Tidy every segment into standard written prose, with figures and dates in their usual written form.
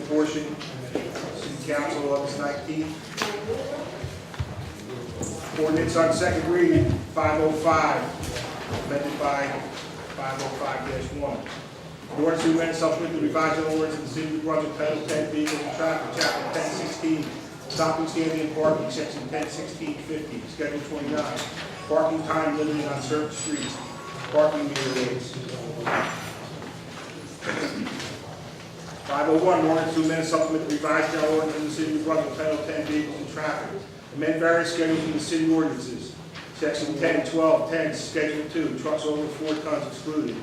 portion, City Council, August 19th. Ordinance on second reading, 505, amended by 505-1. An ordinance to amend and supplement the revised general ordinance of the City of Brunswick, Title 10, Vehicles and Traffic, Chapter 1016, Stopping, Standing, and Parking, Section 101650, Schedule 29, parking time limited on certain streets, parking meter rates. 501, ordinance to amend and supplement the revised general ordinance of the City of Brunswick, Title 10, Vehicles and Traffic, amend various schedules in the city ordinances. Section 10, 12, 10, Schedule 2, trucks over 4 tons excluded.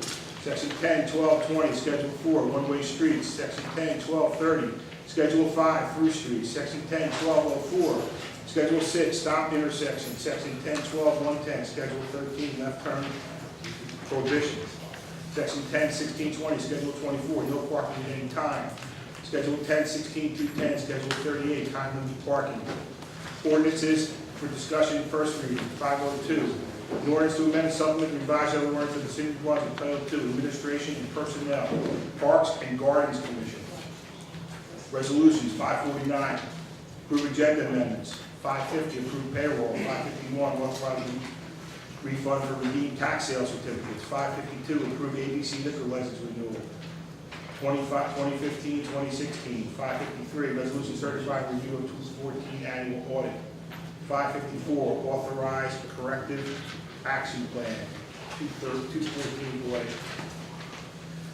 Section 10, 12, 20, Schedule 4, one-way streets. Section 10, 12, 30, Schedule 5, through streets. Section 10, 12, 04, Schedule 6, stopped intersections. Section 10, 12, 110, Schedule 13, left turn prohibitions. Section 10, 16, 20, Schedule 24, no parking at any time. Schedule 10, 16, 210, Schedule 38, time limit parking. Ordinances for discussion, first reading, 502. An ordinance to amend and supplement the revised general ordinance of the City of Brunswick, Title 2, Administration and Personnel, Parks and Gardens Commission. Resolutions, 549, approve agenda amendments. 550, approve payroll. 551, authorize refund for redeemed tax sale certificates. 552, approve ABC liquor license renewal. 2015, 2016. 553, resolution certifying review of 2014 annual audit. 554, authorize corrective action plan, 2014 audit.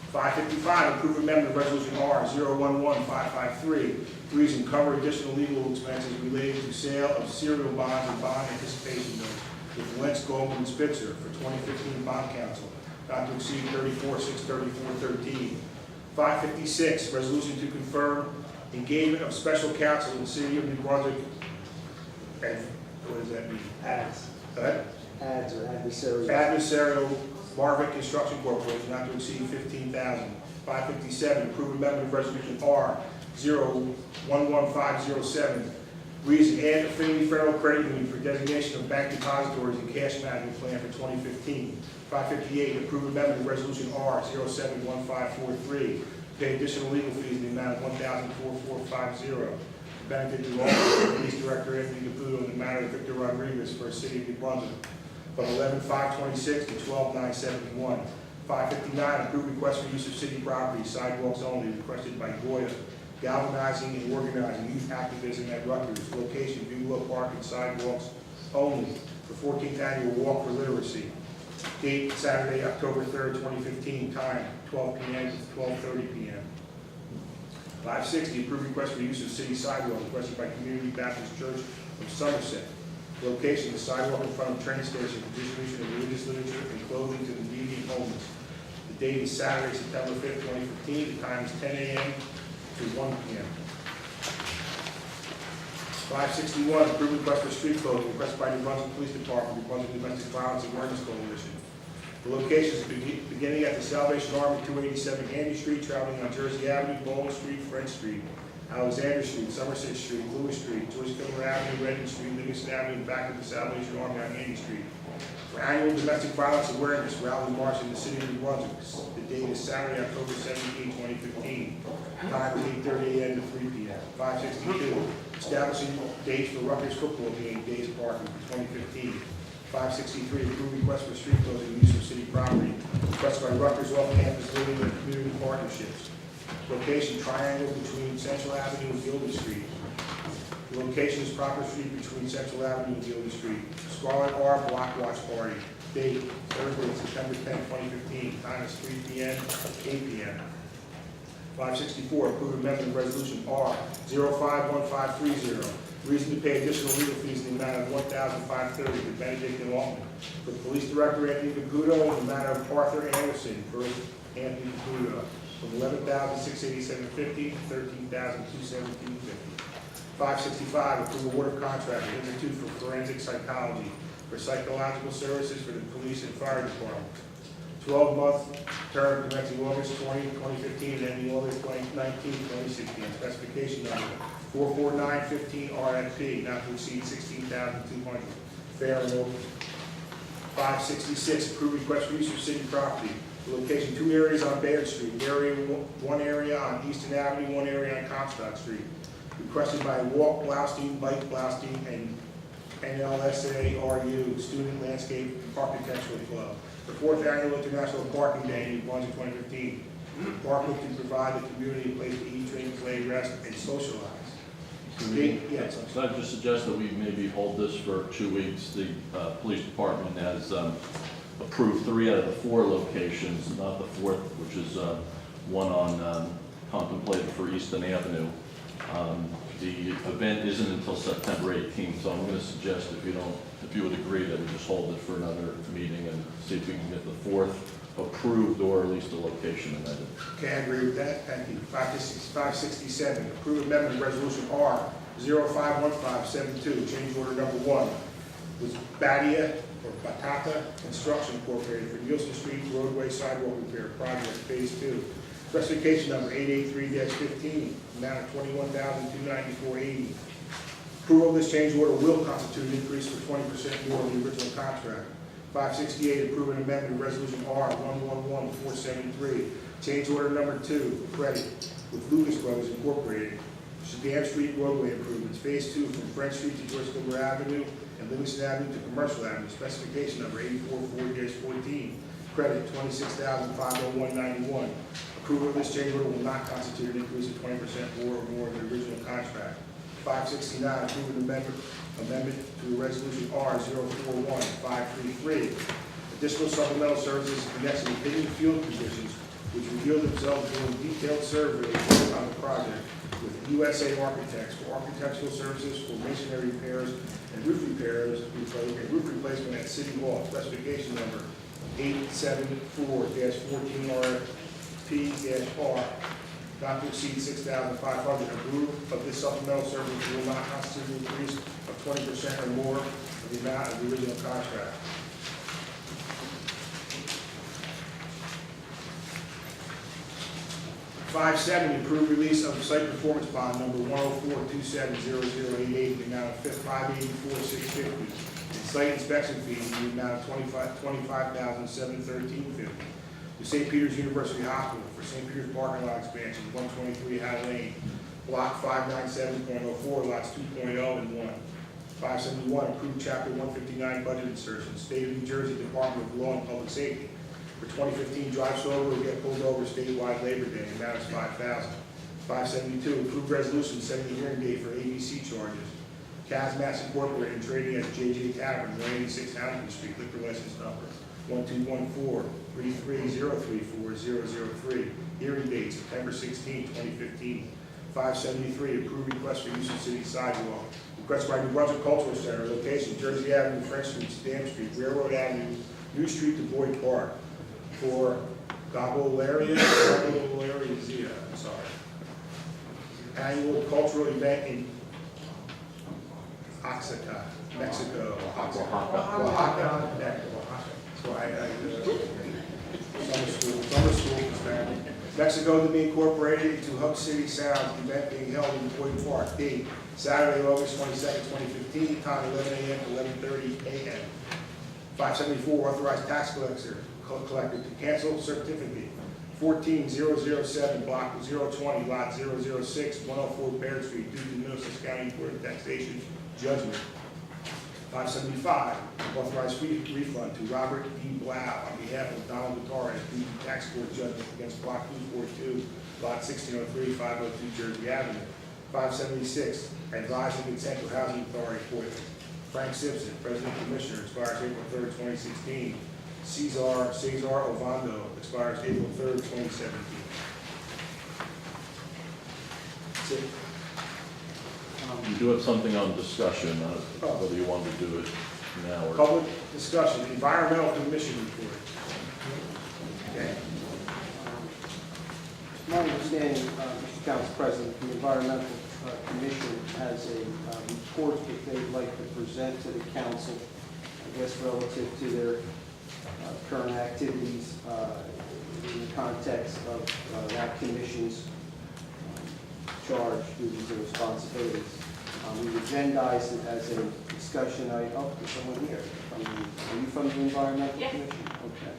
555, approve amendment of resolution R 011553, reason cover additional legal expenses related to sale of serial bonds and bond anticipation notes with Lentz, Goldman, and Spitzer for 2015 bond council, not to exceed 34,634.13. 556, resolution to confirm engagement of special counsel in the City of New Brunswick. And what does that mean? Ads. What? Ads or adversarial. Adversarial Marvick Construction Corporation, not to exceed 15,000. 557, approve amendment of resolution R 011507. Reason add Affinity Federal Credit Union for designation of bank depositories and cash management plan for 2015. 558, approve amendment of resolution R 071543. Pay additional legal fees in the amount of $1,044.50. Benefit to Officer Police Director Anthony Caputo in the matter of Victor Rodriguez for the City of New Brunswick from 11/5/26 to 12/9/71. 559, approved request for use of city property, sidewalks only, requested by Goya, galvanizing and organizing youth activism at Rutgers. Location, Bugalo Park and sidewalks only for 14th annual walk for literacy. Date, Saturday, October 3rd, 2015. Time, 12 p.m. to 12:30 p.m. 560, approved request for use of city sidewalk, requested by Community Baptist Church of Somerset. Location, the sidewalk in front of the train station for distribution of religious literature and clothing to the needy and homeless. The date is Saturday, September 5th, 2015. The time is 10 a.m. to 1 p.m. 561, approved request for street closing, requested by the Brunswick Police Department, the Brunswick Domestic Violence Awareness Coalition. The location is beginning at the Salvation Army, 287 Andy Street, traveling on Jersey Avenue, Bowling Street, French Street, Alexander Street, Somerset Street, Lewis Street, Joyce Miller Avenue, Redding Street, Livingston Avenue, back of the Salvation Army on Andy Street. For annual domestic violence awareness rally march in the City of New Brunswick. The date is Saturday, October 17, 2015. Time is 8:30 a.m. to 3 p.m. 562, establishing dates for Rutgers football game, days parking for 2015. 563, approved request for street closing and use of city property, requested by Rutgers off-campus living and community partnerships. Location, triangle between Central Avenue and Gilder Street. The location is Proper Street between Central Avenue and Gilder Street. Scarlet R Block Watch Party. Date, Thursday, September 10, 2015. Time is 3 p.m. to 8 p.m. 564, approved amendment of resolution R 051530. Reason to pay additional legal fees in the amount of $1,530 to Benedict and Altman. For Police Director Anthony Caputo in the matter of Arthur Anderson for Anthony Caputo from $11,687.50 to $13,217.50. 565, approve award of contract with Institute for Forensic Psychology for psychological services for the police and fire department. 12-month term commencing August 20, 2015 and ending August 19, 2016. Specification number 44915 RFP, not to exceed 16,200. Fair and open. 566, approved request for use of city property, The location, 2 areas on Baird Street, one area on Easton Avenue, 1 area on Comstock Street. Requested by Walk Blaustein, Bike Blaustein, and NLSARU, Student Landscape Architectural Club. The 4th Annual International Parking Day in Brunswick 2015. The park will provide the community a place to eat, drink, play, rest, and socialize. Yes. So I just suggest that we maybe hold this for 2 weeks. The police department has approved 3 out of the 4 locations, not the 4th, which is one on contemplated for Easton Avenue. The event isn't until September 18th, so I'm going to suggest if you would agree that we just hold it for another meeting and see if we can get the 4th approved or at least the location amended. Okay, I agree with that. Thank you. 567, approve amendment resolution R 051572, change order number 1 with Batia or Batata Construction Incorporated for Nielsen Street roadway sidewalk repair project phase 2. Specification number 883-15, amount of $21,294.80. Approval of this change order will constitute an increase of 20% more than the original contract. 568, approve an amendment to resolution R 111473, change order number 2, credit with Lucas Brothers Incorporated, Dam Street roadway improvements, phase 2 from French Street to Joyce Gilbert Avenue and Livingston Avenue to Commercial Avenue. Specification number 844-14, credit $26,501.91. Approval of this change order will not constitute an increase of 20% more than the original contract. 569, approve an amendment to resolution R 041533. Additional supplemental services in connection with hidden field conditions which reveal themselves during detailed surveys on the project with USA Architects for architectural services for masonry repairs and roof repairs and roof replacement at City Hall. Specification number 874-14 RFP-R, not to exceed $6,500. Approval of this supplemental service will not constitute an increase of 20% or more of the amount of the original contract. $570, approve release of site performance bond number 104270088, the amount of $584,650. And site inspection fees in the amount of $25,713.50. To St. Peter's University Hospital for St. Peter's parking lot expansion, 123 High Lane, block 597.04, lots 2.0 and 1. 571, approved chapter 159 budget insertion, State of New Jersey Department of Law and Public Safety. For 2015, drive slower or get pulled over statewide Labor Day, and that is $5,000. 572, approved resolution setting the hearing date for ABC charges. Casmass Incorporated trading as JJ Tavern, 186 Hamilton Street, liquor license number 1214-33034-003. Hearing date September 16, 2015. 573, approved request for use of city sidewalk. Request by New Brunswick Cultural Center, location Jersey Avenue, French Street, Dam Street, Railroad Avenue, New Street to Boyd Park. For Gabolaria, I'm sorry. Annual cultural event in Oaxaca, Mexico. Oaxaca. So summer school is there. Mexico to be incorporated into Hub City Sounds, event being held in Boyd Park. Date, Saturday, August 22nd, 2015, time 11 a.m. to 11:30 a.m. 574, authorized tax collector to cancel certificate 14007, block 020, lot 006, 104 Baird Street, due to Middlesex County Court of Taxation judgment. 575, authorized refund to Robert D. Blau on behalf of Donald Gutierrez due to tax court judgment against block 242, lot 1603, 502 Jersey Avenue. 576, advising consent to Housing Authority appointment. Frank Simpson, President Commissioner, expires April 3rd, 2016. Cesar Ovando, expires April 3rd, 2017. That's it. You do have something on discussion, whether you want to do it now or... Public discussion, environmental commission report. Okay. My understanding, Mr. Council President, the Environmental Commission has a report that they'd like to present to the council, I guess relative to their current activities in the context of that commission's charge, duties, and responsibilities. We've agendized it as a discussion. There's someone here. Are you from the Environmental Commission? Okay.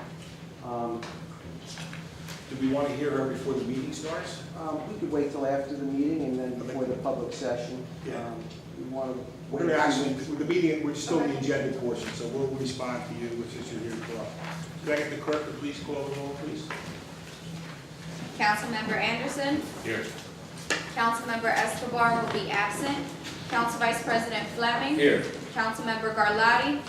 Do we want to hear her before the meeting starts? We could wait till after the meeting and then before the public session. Yeah. We want to. We're going to actually, with the meeting, we're still in the agenda portion, so we'll respond to you, which is you're here for. Could I get the clerk to please call the roll, please? Councilmember Anderson. Here. Councilmember Escobar will be absent. Council Vice President Fleming. Here. Councilmember Garlotti.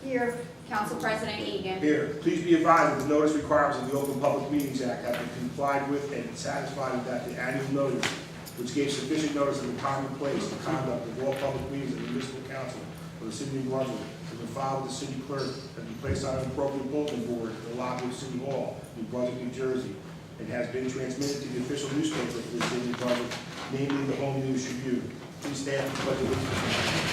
Here. Council President Egan. Here, please be advised that the notice requirements of the Open Public Meetings Act have been complied with and satisfied that the annual notice, which gave sufficient notice of the time and place, the conduct of all public meetings of the municipal council of the city of Brunswick, has been filed with the city clerk and been placed on an appropriate bulletin board in the lobby of City Hall, New Brunswick, New Jersey, and has been transmitted to the official newspaper for the city of Brunswick, namely the Home News Tribune. Please stand for the Pledge of Allegiance.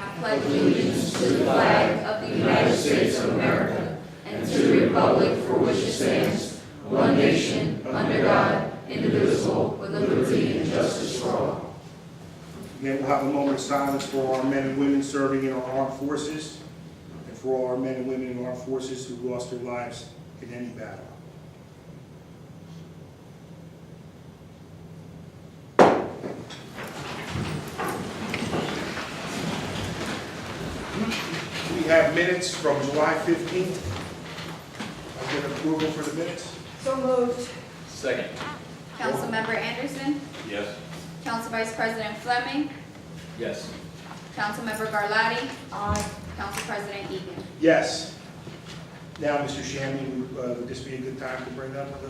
I pledge allegiance to the flag of the United States of America and to the republic for which it stands, one nation, under God, indivisible, with liberty and justice for all. Again, we'll have a moment of silence for our men and women serving in our armed forces, and for all our men and women in our armed forces who lost their lives in any battle. We have minutes from July 15th. I get approval for the minutes. So moved. Second. Councilmember Anderson. Yes. Council Vice President Fleming. Yes. Councilmember Garlotti. Aye. Council President Egan. Yes. Now, Mr. Shammy, would this be a good time to bring up the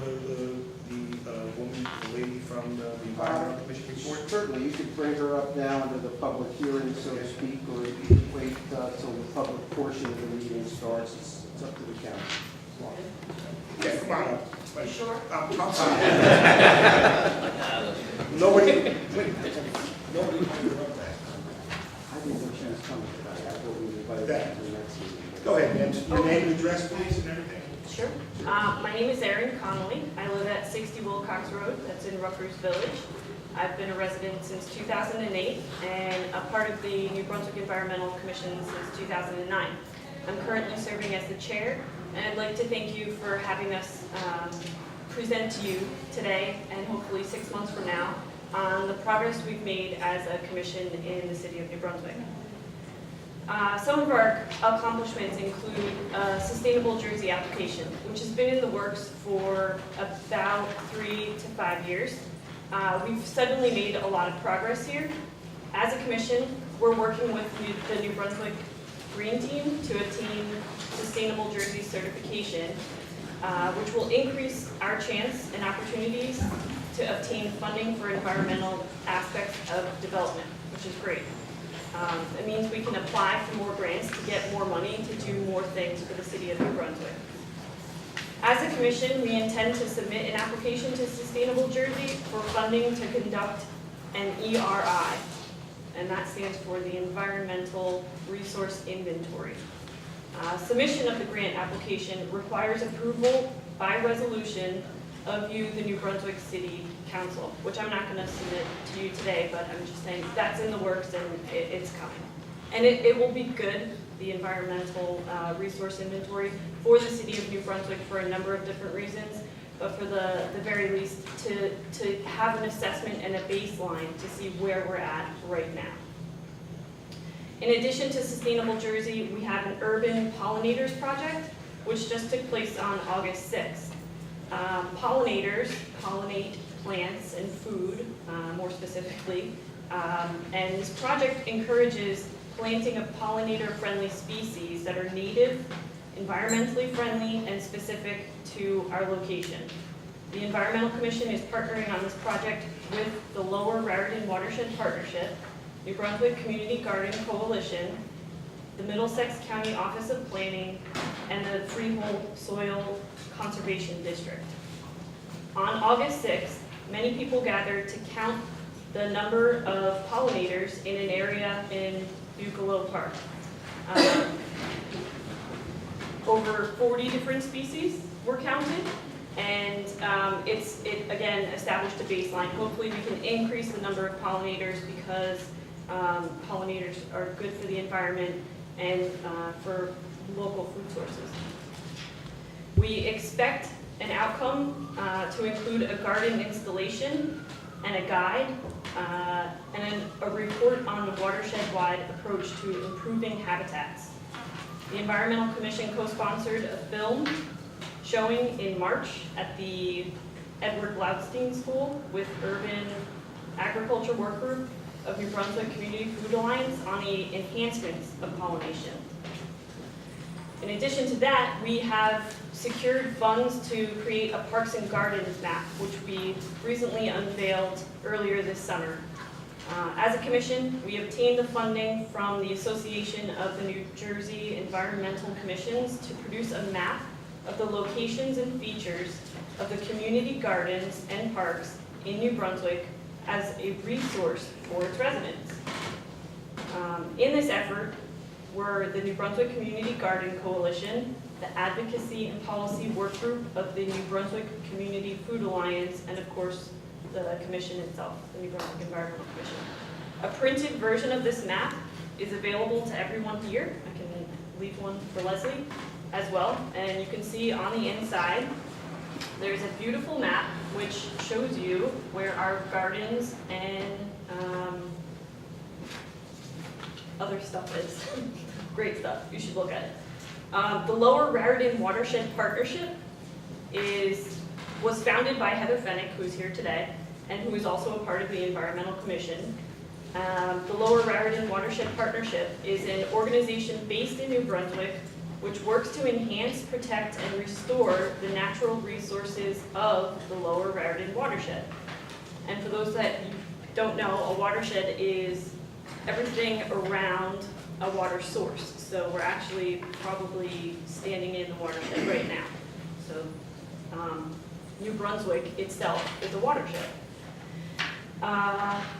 woman, the lady from the Environmental Commission report? Certainly, you could bring her up now under the public hearing, so to speak, or you could wait till the public portion of the meeting starts. It's up to the council. Yeah, come on up. Sure. I'm sorry. Nobody interrupt that. I didn't know she was coming tonight. I thought we invited her to the next meeting. Go ahead, ma'am. Your name and address, please, and everything. Sure. My name is Erin Connolly. I live at 60 Wilcox Road, that's in Rutgers Village. I've been a resident since 2008 and a part of the New Brunswick Environmental Commission since 2009. I'm currently serving as the chair, and I'd like to thank you for having us present to you today and hopefully 6 months from now on the progress we've made as a commission in the city of New Brunswick. Some of our accomplishments include a Sustainable Jersey application, which has been in the works for about 3 to 5 years. We've suddenly made a lot of progress here. As a commission, we're working with the New Brunswick Green Team to attain Sustainable Jersey certification, which will increase our chance and opportunities to obtain funding for environmental aspects of development, which is great. It means we can apply for more grants to get more money to do more things for the city of New Brunswick. As a commission, we intend to submit an application to Sustainable Jersey for funding to conduct an ERI, and that stands for the Environmental Resource Inventory. Submission of the grant application requires approval by resolution of you, the New Brunswick City Council, which I'm not going to submit to you today, but I'm just saying that's in the works and it's coming. And it will be good, the environmental resource inventory, for the city of New Brunswick for a number of different reasons, but for the very least to have an assessment and a baseline to see where we're at right now. In addition to Sustainable Jersey, we have an urban pollinators project, which just took place on August 6th. Pollinators pollinate plants and food, more specifically, and this project encourages planting of pollinator-friendly species that are native, environmentally friendly, and specific to our location. The Environmental Commission is partnering on this project with the Lower Raritan Watershed Partnership, New Brunswick Community Garden Coalition, the Middlesex County Office of Planning, and the Freehold Soil Conservation District. On August 6th, many people gathered to count the number of pollinators in an area in Buccolo Park. Over 40 different species were counted, and it again established a baseline. Hopefully we can increase the number of pollinators because pollinators are good for the environment and for local food sources. We expect an outcome to include a garden installation and a guide, and then a report on the watershed-wide approach to improving habitats. The Environmental Commission co-sponsored a film showing in March at the Edward Loudstein School with Urban Agriculture Work Group of New Brunswick Community Food Alliance on the enhancements of pollination. In addition to that, we have secured funds to create a Parks and Gardens map, which we recently unveiled earlier this summer. As a commission, we obtained the funding from the Association of the New Jersey Environmental Commissions to produce a map of the locations and features of the community gardens and parks in New Brunswick as a resource for its residents. In this effort were the New Brunswick Community Garden Coalition, the Advocacy and Policy Work Group of the New Brunswick Community Food Alliance, and of course, the commission itself, the New Brunswick Environmental Commission. A printed version of this map is available to everyone here. I can leave one for Leslie as well. And you can see on the inside, there's a beautiful map which shows you where our gardens and other stuff is. Great stuff, you should look at it. The Lower Raritan Watershed Partnership was founded by Heather Fennick, who's here today, and who is also a part of the Environmental Commission. The Lower Raritan Watershed Partnership is an organization based in New Brunswick which works to enhance, protect, and restore the natural resources of the Lower Raritan watershed. And for those that don't know, a watershed is everything around a water source. So we're actually probably standing in the watershed right now. So New Brunswick itself is a watershed.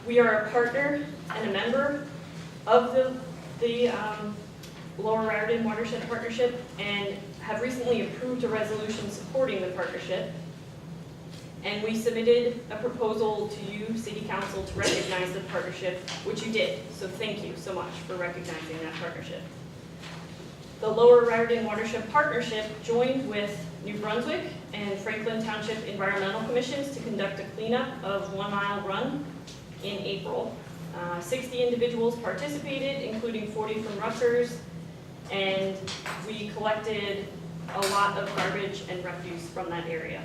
We are a partner and a member of the Lower Raritan Watershed Partnership and have recently approved a resolution supporting the partnership. And we submitted a proposal to you, City Council, to recognize the partnership, which you did. So thank you so much for recognizing that partnership. The Lower Raritan Watershed Partnership joined with New Brunswick and Franklin Township Environmental Commissions to conduct a cleanup of 1 Mile Run in April. 60 individuals participated, including 40 from Rutgers, and we collected a lot of garbage and refuse from that area.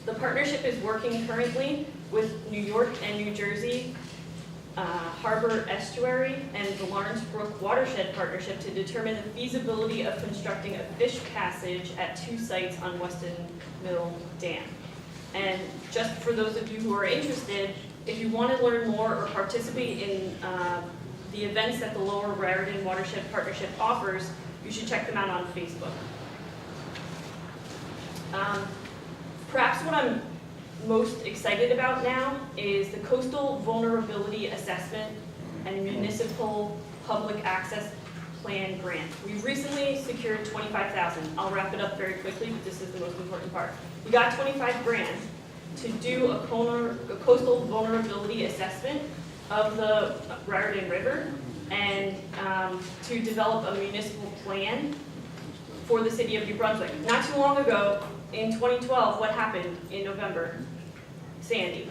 The partnership is working currently with New York and New Jersey Harbor Estuary and the Lawrence Brook Watershed Partnership to determine the feasibility of constructing a fish passage at 2 sites on Weston Mill Dam. And just for those of you who are interested, if you want to learn more or participate in the events that the Lower Raritan Watershed Partnership offers, you should check them out on Facebook. Perhaps what I'm most excited about now is the Coastal Vulnerability Assessment and Municipal Public Access Plan Grant. We've recently secured $25,000. I'll wrap it up very quickly, but this is the most important part. We got $25 grand to do a coastal vulnerability assessment of the Raritan River and to develop a municipal plan for the city of New Brunswick. Not too long ago, in 2012, what happened in November? Sandy.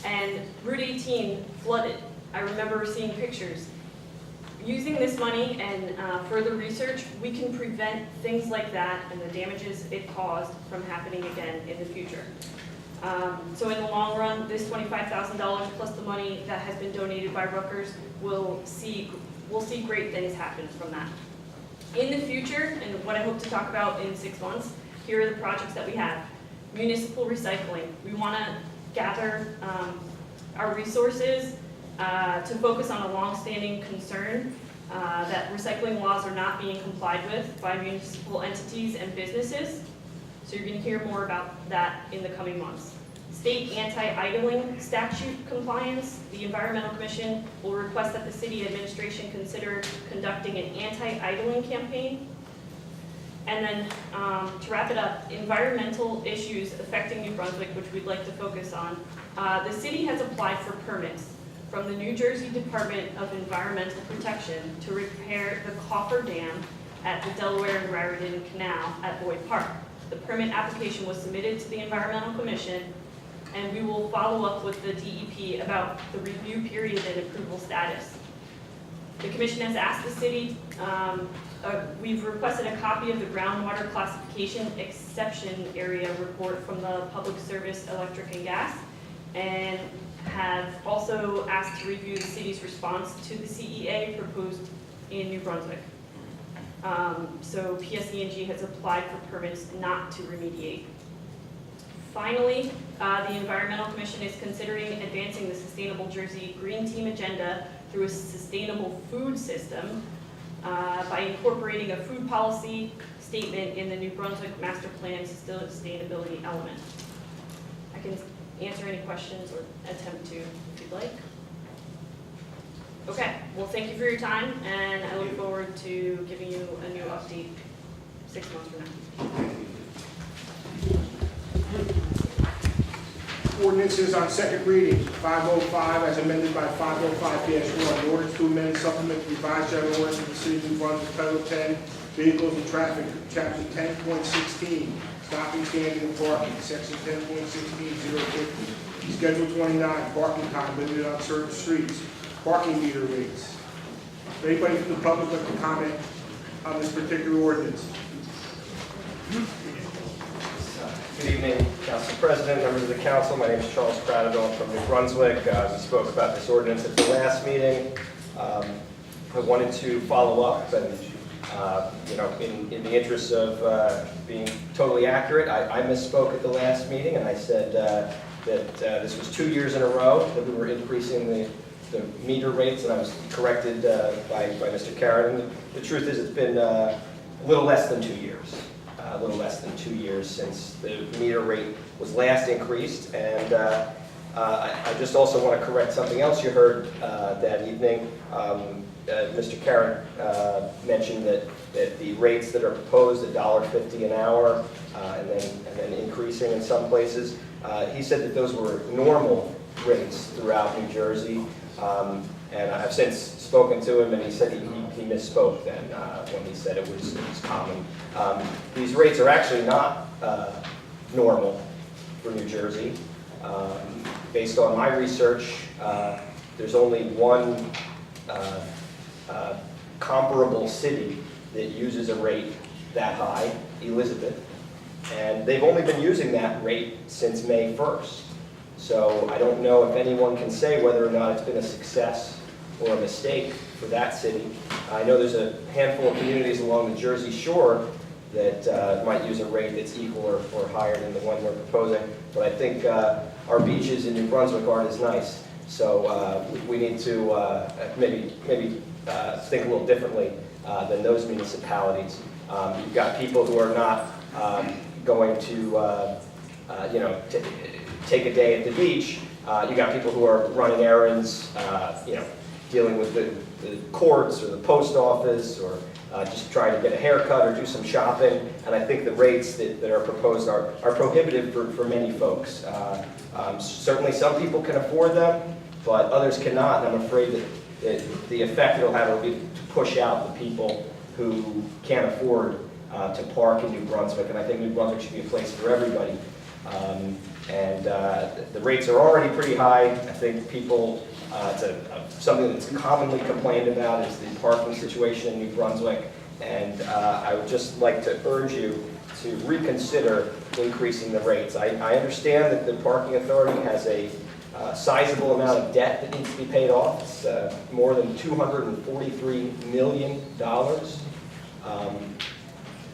And Route 18 flooded. I remember seeing pictures. Using this money and further research, we can prevent things like that and the damages it caused from happening again in the future. So in the long run, this $25,000 plus the money that has been donated by Rutgers, we'll see great things happen from that. In the future, and what I hope to talk about in 6 months, here are the projects that we have. Municipal recycling. We want to gather our resources to focus on a long-standing concern that recycling laws are not being complied with by municipal entities and businesses. So you're going to hear more about that in the coming months. State anti-idling statute compliance. The Environmental Commission will request that the city administration consider conducting an anti-idling campaign. And then to wrap it up, environmental issues affecting New Brunswick, which we'd like to focus on. The city has applied for permits from the New Jersey Department of Environmental Protection to repair the Coffer Dam at the Delaware and Raritan Canal at Boyd Park. The permit application was submitted to the Environmental Commission, and we will follow up with the DEP about the review period and approval status. The commission has asked the city, we've requested a copy of the groundwater classification exception area report from the Public Service Electric and Gas, and have also asked to review the city's response to the CEA proposed in New Brunswick. So PSE&G has applied for permits not to remediate. Finally, the Environmental Commission is considering advancing the Sustainable Jersey Green Team agenda through a sustainable food system by incorporating a food policy statement in the New Brunswick Master Plan sustainability element. I can answer any questions or attempt to if you'd like. Okay, well, thank you for your time, and I look forward to giving you a new update 6 months from now. Ordinances on second reading, 505 as amended by 505-1. Ordinance to amend and supplement the revised general ordinance of the city of New Brunswick, Title 10, Vehicles and Traffic, Chapter 10.16, Stopping, Standing, and Parking, Section 10.16, 050. Schedule 29, parking time limited on certain streets, parking meter rates. If anybody from the public would like to comment on this particular ordinance? Good evening, Council President, members of the council. My name is Charles Craddock from New Brunswick. We spoke about this ordinance at the last meeting. I wanted to follow up and, in the interest of being totally accurate, I misspoke at the last meeting and I said that this was 2 years in a row that we were increasing the meter rates, and I was corrected by Mr. Karen. The truth is it's been a little less than 2 years. A little less than 2 years since the meter rate was last increased, and I just also want to correct something else you heard that evening. Mr. Karen mentioned that the rates that are proposed, $1.50 an hour, and then increasing in some places, he said that those were normal rates throughout New Jersey, and I've since spoken to him, and he said he misspoke then when he said it was common. These rates are actually not normal for New Jersey. Based on my research, there's only one comparable city that uses a rate that high, Elizabeth, and they've only been using that rate since May 1st. So I don't know if anyone can say whether or not it's been a success or a mistake for that city. I know there's a handful of communities along the Jersey Shore that might use a rate that's equal or higher than the one we're proposing, but I think our beaches in New Brunswick aren't as nice. So we need to maybe think a little differently than those municipalities. You've got people who are not going to, take a day at the beach. You got people who are running errands, dealing with the courts or the post office, or just trying to get a haircut or do some shopping. And I think the rates that are proposed are prohibitive for many folks. Certainly some people can afford them, but others cannot. And I'm afraid that the effect it'll have will be to push out the people who can't afford to park in New Brunswick. And I think New Brunswick should be a place for everybody. The rates are already pretty high. I think people, something that's commonly complained about is the parking situation in New Brunswick. And I would just like to urge you to reconsider increasing the rates. I understand that the parking authority has a sizable amount of debt that needs to be paid off. It's more than $243 million.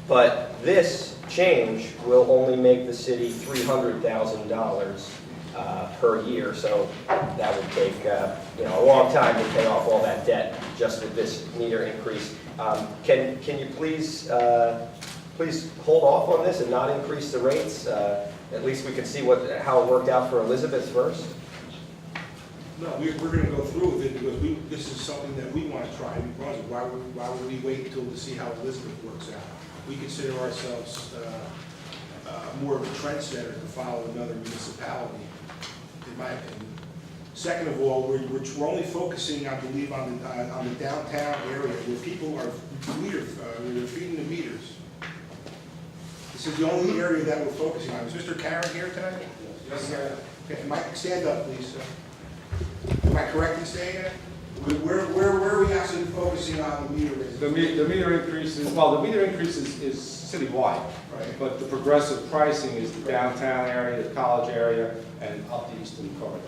But this change will only make the city $300,000 per year. So that would take a long time to pay off all that debt just with this meter increase. Can you please hold off on this and not increase the rates? At least we can see how it worked out for Elizabeth first. No, we're going to go through with it because this is something that we want to try in New Brunswick. Why would we wait until to see how Elizabeth works out? We consider ourselves more of a trendsetter to follow another municipality, in my opinion. Second of all, we're only focusing, I believe, on the downtown area where people are they're feeding the meters. This is the only area that we're focusing on. Is Mr. Karen here tonight? Yes, sir. Okay, Mike, stand up, please, sir. Am I correct in saying that? Where are we actually focusing on the meter raise? The meter increases, well, the meter increase is citywide, Right. but the progressive pricing is the downtown area, the college area, and up the eastern corridor.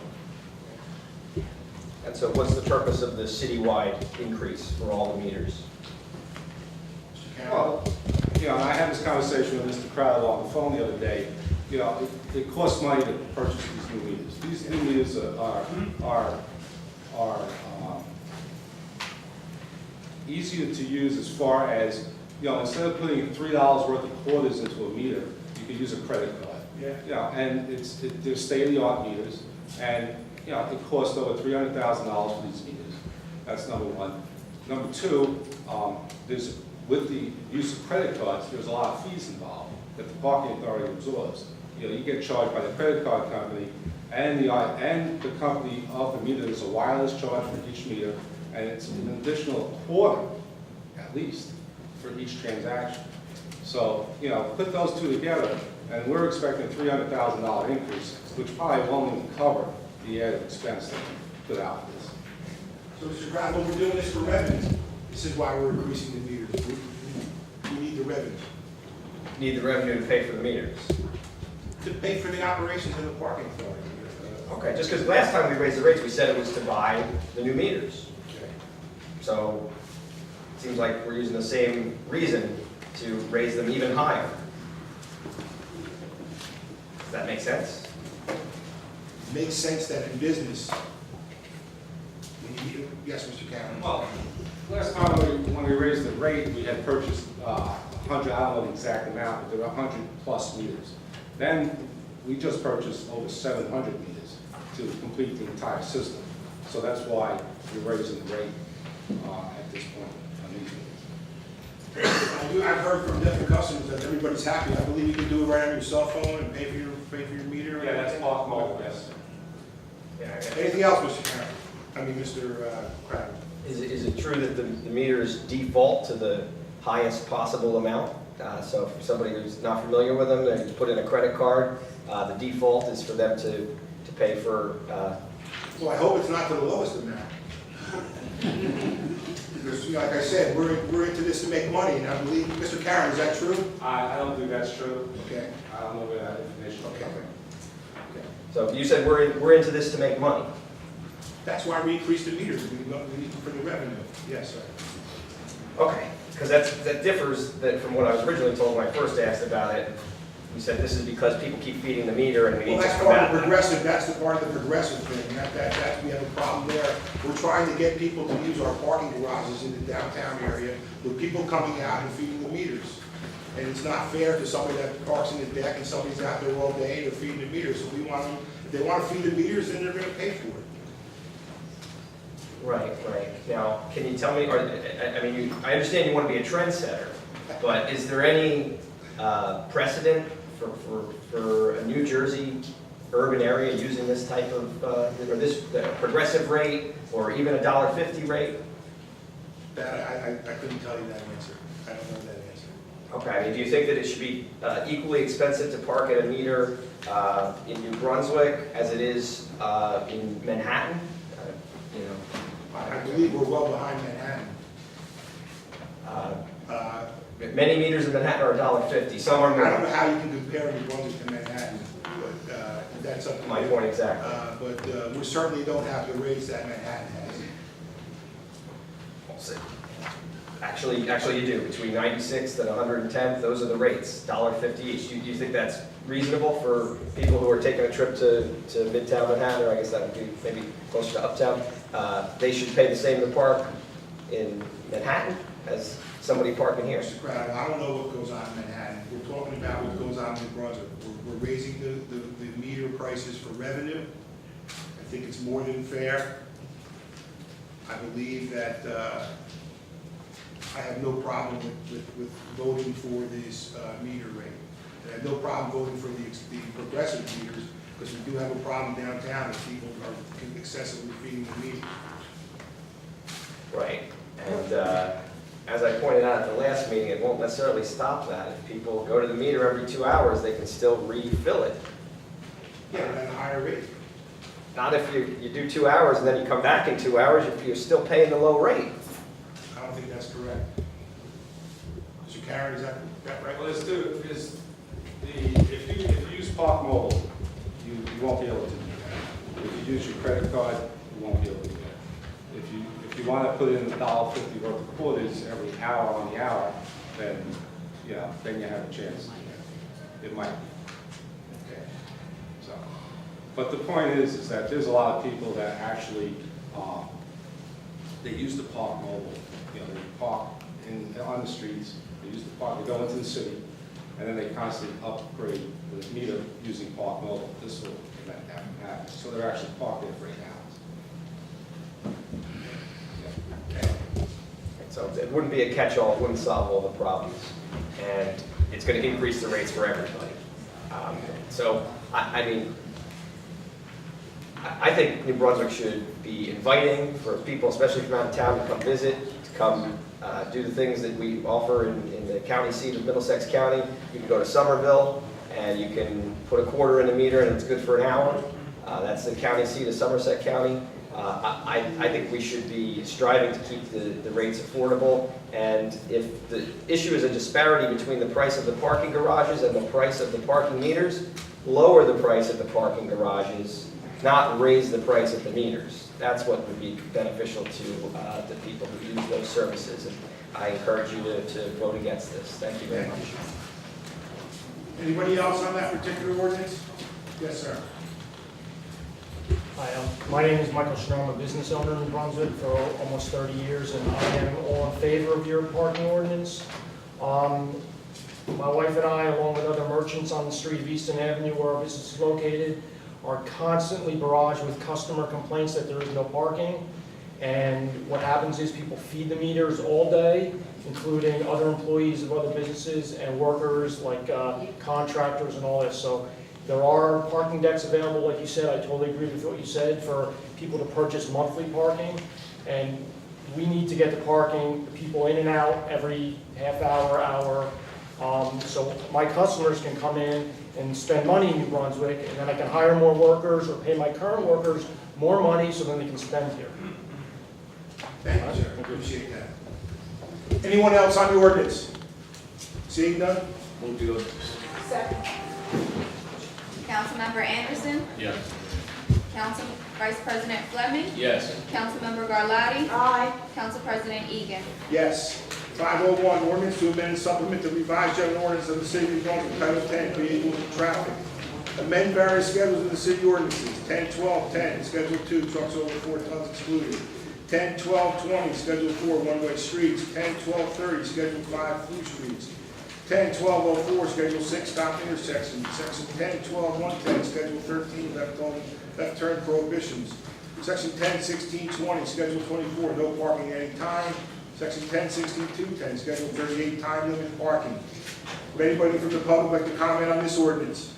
And so what's the purpose of the citywide increase for all the meters? Mr. Karen? Well, you know, and I had this conversation with Mr. Crowell on the phone the other day. You know, it costs money to purchase these new meters. These new meters are easier to use as far as, you know, instead of putting $3 worth of quarters into a meter, you can use a credit card. Yeah. You know, and they're state-of-the-art meters, and, you know, it costs over $300,000 for these meters. That's number one. Number two, with the use of credit cards, there's a lot of fees involved that the parking authority absorbs. You know, you get charged by the credit card company and the company of the meter. There's a wireless charge for each meter, and it's an additional quarter, at least, for each transaction. So, you know, put those two together, and we're expecting a $300,000 increase, which probably won't even cover the added expense that we put out for this. So, Mr. Crowell, we're doing this for revenue. This is why we're increasing the meters. We need the revenue Need the revenue to pay for the meters. to pay for the operations of the parking authority. Okay, just because last time we raised the rates, we said it was to buy the new meters. Okay. So it seems like we're using the same reason to raise them even higher. Does that make sense? Makes sense that in business, yes, Mr. Karen? Well, last time when we raised the rate, we had purchased 100, I don't know the exact amount, but there were 100 plus meters. Then we just purchased over 700 meters to complete the entire system. So that's why we're raising the rate at this point on these meters. I've heard from different customers that everybody's happy. I believe you can do it right on your cell phone and pay for your meter. Yeah, that's Park Mobile, yes. Anything else, Mr. Karen? I mean, Mr. Crowell? Is it true that the meters default to the highest possible amount? So for somebody who's not familiar with them, they put in a credit card, the default is for them to pay for, Well, I hope it's not to the lowest amount. Because, like I said, we're into this to make money, and I believe, Mr. Karen, is that true? I don't think that's true. Okay. I don't know where that information is coming. so you said we're into this to make money. That's why we increased the meters. We need for the revenue. Yes, sir. Okay, because that differs from what I was originally told when I first asked about it. You said this is because people keep feeding the meter and we Well, need to that's part of combat the that. progressive, that's the part of the progressive thing, we have a problem there. We're trying to get people to use our parking garages in the downtown area, with people coming out and feeding the meters. And it's not fair to somebody that parks in the deck and somebody's out there all day, they're feeding the meters. So we want them, if they want to feed the meters, then they're gonna pay for it. Right. Now, can you tell me, I understand you want to be a trendsetter, but is there any precedent for a New Jersey urban area using this type of, or this progressive rate, or even a $1.50 rate? That, I couldn't tell you that answer. I don't know that answer. Okay, do you think that it should be equally expensive to park at a meter in New Brunswick as it is in Manhattan? I believe we're well behind Manhattan. Many meters in Manhattan are $1.50. Some are I don't know more. how you can compare New Brunswick to Manhattan, but that's up to My you. point exactly. But we certainly don't have the rates that Manhattan has. We'll see. Actually, you do. Between 96th and 110th, those are the rates, $1.50 each. Do you think that's reasonable for people who are taking a trip to Midtown Manhattan, or I guess that would be maybe closer to Uptown? They should pay the same to park in Manhattan as somebody parking here? Mr. Crowder, I don't know what goes on in Manhattan. We're talking about what goes on in New Brunswick. We're raising the meter prices for revenue. I think it's more than fair. I believe that I have no problem with voting for this meter rate. I have no problem voting for the progressive meters because we do have a problem downtown that people are excessively feeding the meter. Right, and as I pointed out at the last meeting, it won't necessarily stop that. If people go to the meter every 2 hours, they can still refill it. Yeah, at a higher rate. Not if you do 2 hours and then you come back in 2 hours, if you're still paying the low rate. I don't think that's correct. Mr. Karen, is that right? Well, if you use Park Mobile, you won't be able to do that. If you use your credit card, you won't be able to do that. If you want to put in $1.50 worth of quarters every hour on the hour, then, then you have a chance. It might be. Okay. So, but the point is that there's a lot of people that actually, they use the Park Mobile. They park on the streets, they use the park, they go into the city, and then they constantly upgrade the meter using Park Mobile. This will prevent that from happening. So they're actually parked there for 8 hours. So it wouldn't be a catch-all, it wouldn't solve all the problems. And it's going to increase the rates for everybody. So, I mean, I think New Brunswick should be inviting for people, especially from out of town, to come visit, to come do the things that we offer in the county seat of Middlesex County. You can go to Somerville, and you can put a quarter in the meter, and it's good for an hour. That's the county seat of Somerset County. I think we should be striving to keep the rates affordable, and if the issue is a disparity between the price of the parking garages and the price of the parking meters, lower the price of the parking garages, not raise the price of the meters. That's what would be beneficial to the people who use those services, and I encourage you to vote against this. Thank you very much. Anybody else on that particular ordinance? Yes, sir. Hi, my name is Michael Strom, I'm a business owner in New Brunswick for almost 30 years, and I am all in favor of your parking ordinance. My wife and I, along with other merchants on the street of Easton Avenue where our business is located, are constantly barraged with customer complaints that there is no parking. And what happens is people feed the meters all day, including other employees of other businesses and workers like contractors and all this. So there are parking decks available, like you said. I totally agree with what you said, for people to purchase monthly parking. And we need to get the parking, the people in and out every half hour, so my customers can come in and spend money in New Brunswick, and then I can hire more workers or pay my current workers more money so then they can spend here. Thank you, sir. I appreciate that. Anyone else on the ordinance? Seeing none? Move the ordinance. Second. Councilmember Anderson. Yes. Council Vice President Fleming. Yes. Councilmember Garlotti. Aye. Council President Egan. Yes. 501, ordinance to amend and supplement the revised general ordinance of the city of New Brunswick, Title 10, Vehicles and Traffic. Amend various schedules in the city ordinances. 10-12-10, Schedule 2, trucks over 4 tons excluded. 10-12-20, Schedule 4, one-way streets. 10-12-30, Schedule 5, through streets. 10-12-04, Schedule 6, stop intersections. Section 10-12-110, Schedule 13, left turn prohibitions. Section 10-16-20, Schedule 24, no parking at any time. Section 10-16-210, Schedule 38, time limit parking. Would anybody from the public like to comment on this ordinance?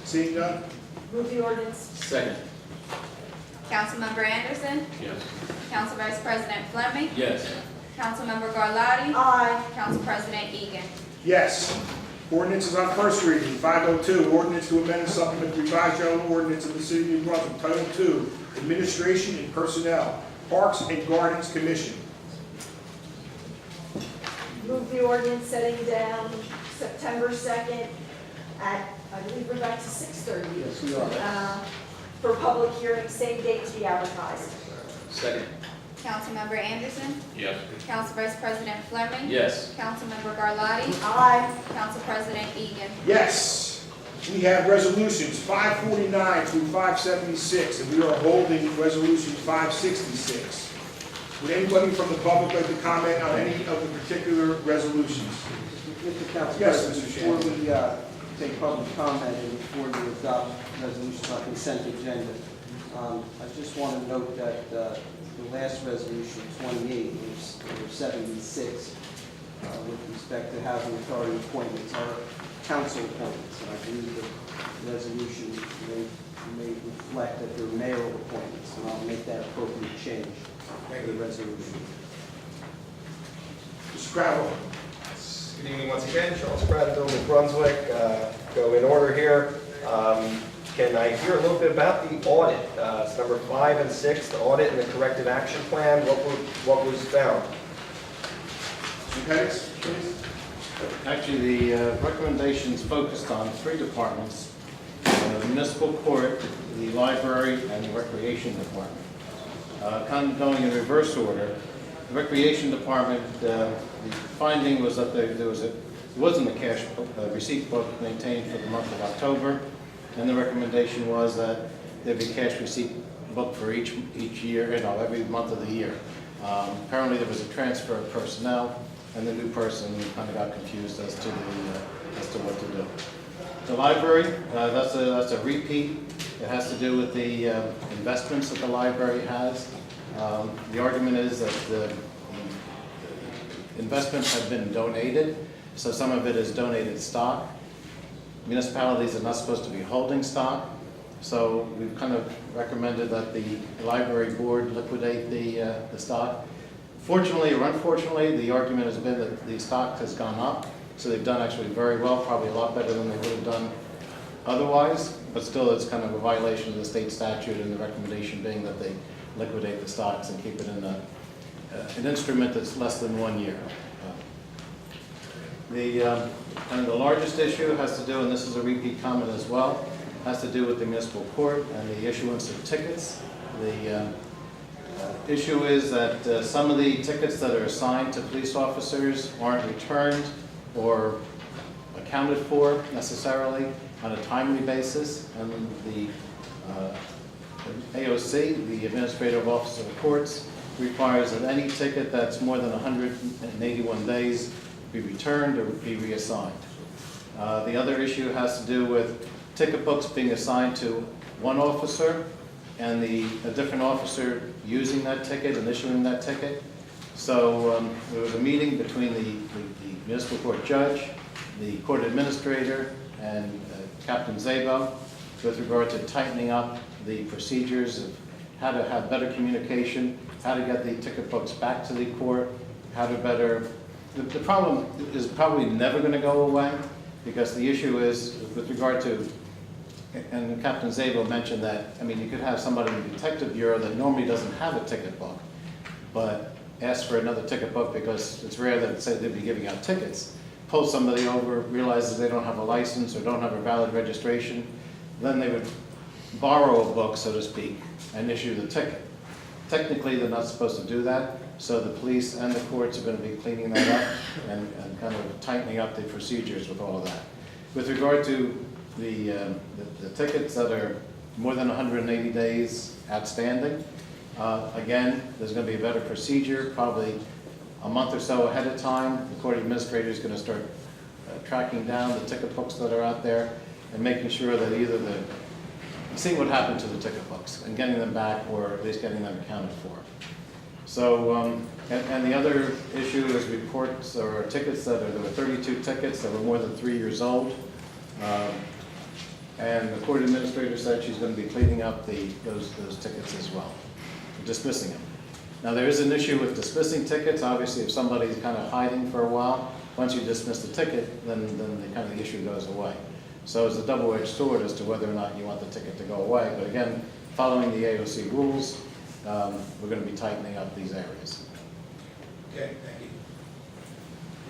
Seeing none? Move the ordinance. Second. Councilmember Anderson. Yes. Council Vice President Fleming. Yes. Councilmember Garlotti. Aye. Council President Egan. Yes. Ordinance is on first reading. 502, ordinance to amend and supplement the revised general ordinance of the city of New Brunswick, Title 2, Administration and Personnel, Parks and Gardens Commission. Move the ordinance setting down September 2nd at, I believe we're back to 6:30. Yes, we are. For public hearing, same date to be advertised. Second. Councilmember Anderson. Yes. Council Vice President Fleming. Yes. Councilmember Garlotti. Aye. Council President Egan. Yes. We have resolutions 549 through 576, and we are holding resolution 566. Would anybody from the public like to comment on any of the particular resolutions? Mr. Council Yes, President, Mr. before we take public comment and before we adopt resolutions on consent agenda, I just want to note that the last resolution, 28, or 76, with respect to housing authority appointments, our council appointments. And I believe the resolution may reflect that they're mayoral appointments, and I'll make that appropriate change to the resolution. Mr. Crowell. Good evening once again, Charles Prattville with Brunswick. Go in order here. Can I hear a little bit about the audit? It's number 5 and 6, the audit and the corrective action plan. What was found? Mr. Pettis, please. Actually, the recommendations focused on 3 departments: the municipal court, the library, and the recreation department. Kind of going in reverse order, the recreation department, the finding was that there wasn't a cash receipt book maintained for the month of October, and the recommendation was that there'd be cash receipt book for each year, every month of the year. Apparently, there was a transfer of personnel, and the new person kind of got confused as to what to do. The library, that's a repeat. It has to do with the investments that the library has. The argument is that the investments have been donated, so some of it is donated stock. Municipalities are not supposed to be holding stock, so we've kind of recommended that the library board liquidate the stock. Fortunately or unfortunately, the argument has been that the stock has gone up, so they've done actually very well, probably a lot better than they would have done otherwise, but still it's kind of a violation of the state statute, and the recommendation being that they liquidate the stocks and keep it in an instrument that's less than 1 year. The largest issue has to do, and this is a repeat comment as well, has to do with the municipal court and the issuance of tickets. The issue is that some of the tickets that are assigned to police officers aren't returned or accounted for necessarily on a timely basis, and the AOC, the Administrative Office of the Courts, requires that any ticket that's more than 181 days be returned or be reassigned. The other issue has to do with ticket books being assigned to one officer and a different officer using that ticket and issuing that ticket. So there was a meeting between the municipal court judge, the court administrator, and Captain Zabo with regard to tightening up the procedures of how to have better communication, how to get the ticket books back to the court, how to better... The problem is probably never going to go away, because the issue is with regard to, and Captain Zabo mentioned that, I mean, you could have somebody in the detective bureau that normally doesn't have a ticket book, but ask for another ticket book because it's rare that say they'd be giving out tickets. Pull somebody over, realizes they don't have a license or don't have a valid registration, then they would borrow a book, so to speak, and issue the ticket. Technically, they're not supposed to do that, so the police and the courts are going to be cleaning that up and kind of tightening up the procedures with all of that. With regard to the tickets that are more than 180 days outstanding, again, there's going to be a better procedure, probably a month or so ahead of time. The court administrator is going to start tracking down the ticket books that are out there and making sure that either seeing what happened to the ticket books and getting them back, or at least getting them accounted for. So, and the other issue is reports or tickets there were 32 tickets that were more than 3 years old. And the court administrator said she's going to be cleaning up those tickets as well, dismissing them. Now, there is an issue with dismissing tickets. Obviously, if somebody's kind of hiding for a while, once you dismiss the ticket, then the issue goes away. So it's a double-edged sword as to whether or not you want the ticket to go away. But again, following the AOC rules, we're going to be tightening up these areas. Okay, thank you.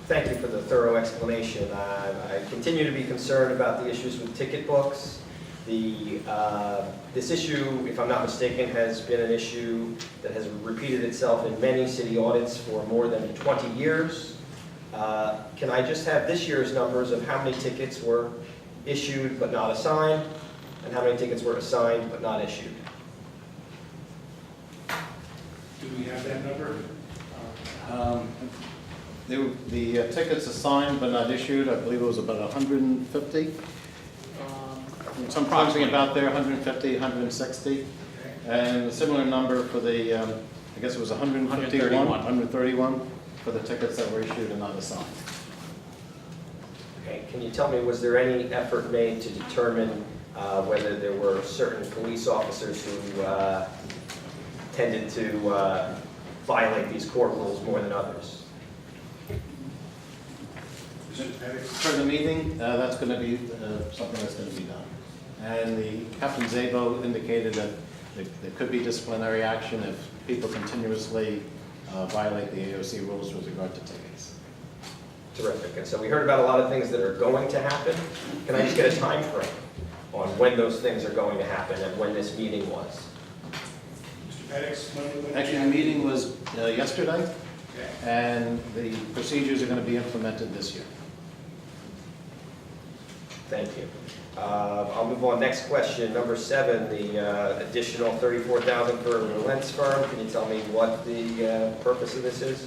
Thank you for the thorough explanation. I continue to be concerned about the issues with ticket books. This issue, if I'm not mistaken, has been an issue that has repeated itself in many city audits for more than 20 years. Can I just have this year's numbers of how many tickets were issued but not assigned, and how many tickets were assigned but not issued? Do we have that number? The tickets assigned but not issued, I believe it was about 150. Something about there, 150, 160. And a similar number for the, I guess it was 131 for the tickets that were issued and not assigned. Okay, can you tell me, was there any effort made to determine whether there were certain police officers who tended to violate these court rules more than others? Mr. Pettis? For the meeting, that's going to be something that's going to be done. And the Captain Zabo indicated that there could be disciplinary action if people continuously violate the AOC rules with regard to tickets. Terrific. And so we heard about a lot of things that are going to happen. Can I just get a time frame on when those things are going to happen and when this meeting was? Mr. Pettis? when- Actually, the meeting was yesterday, Okay. and the procedures are going to be implemented this year. Thank you. I'll move on. Next question, number 7, the additional $34,000 for a Lentz firm. Can you tell me what the purpose of this is?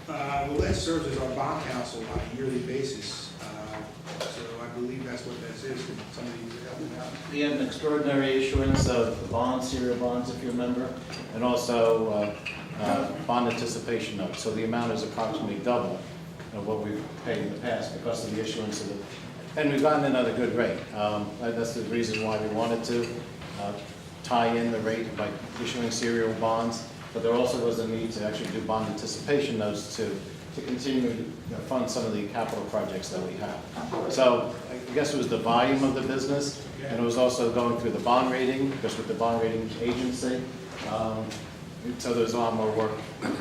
Lynn serves as our bond counsel on a yearly basis, so I believe that's what this is. Can somebody help me out? We had an extraordinary issuance of the bonds, serial bonds, if you remember, and also bond anticipation notes. So the amount is approximately double of what we've paid in the past because of the issuance of the, and we've gotten it at a good rate. That's the reason why we wanted to tie in the rate by issuing serial bonds, but there also was a need to actually do bond anticipation notes to continue to fund some of the capital projects that we have. So I guess it was the volume of the business, and it was also going through the bond rating, because with the bond rating agency, so there's a lot more work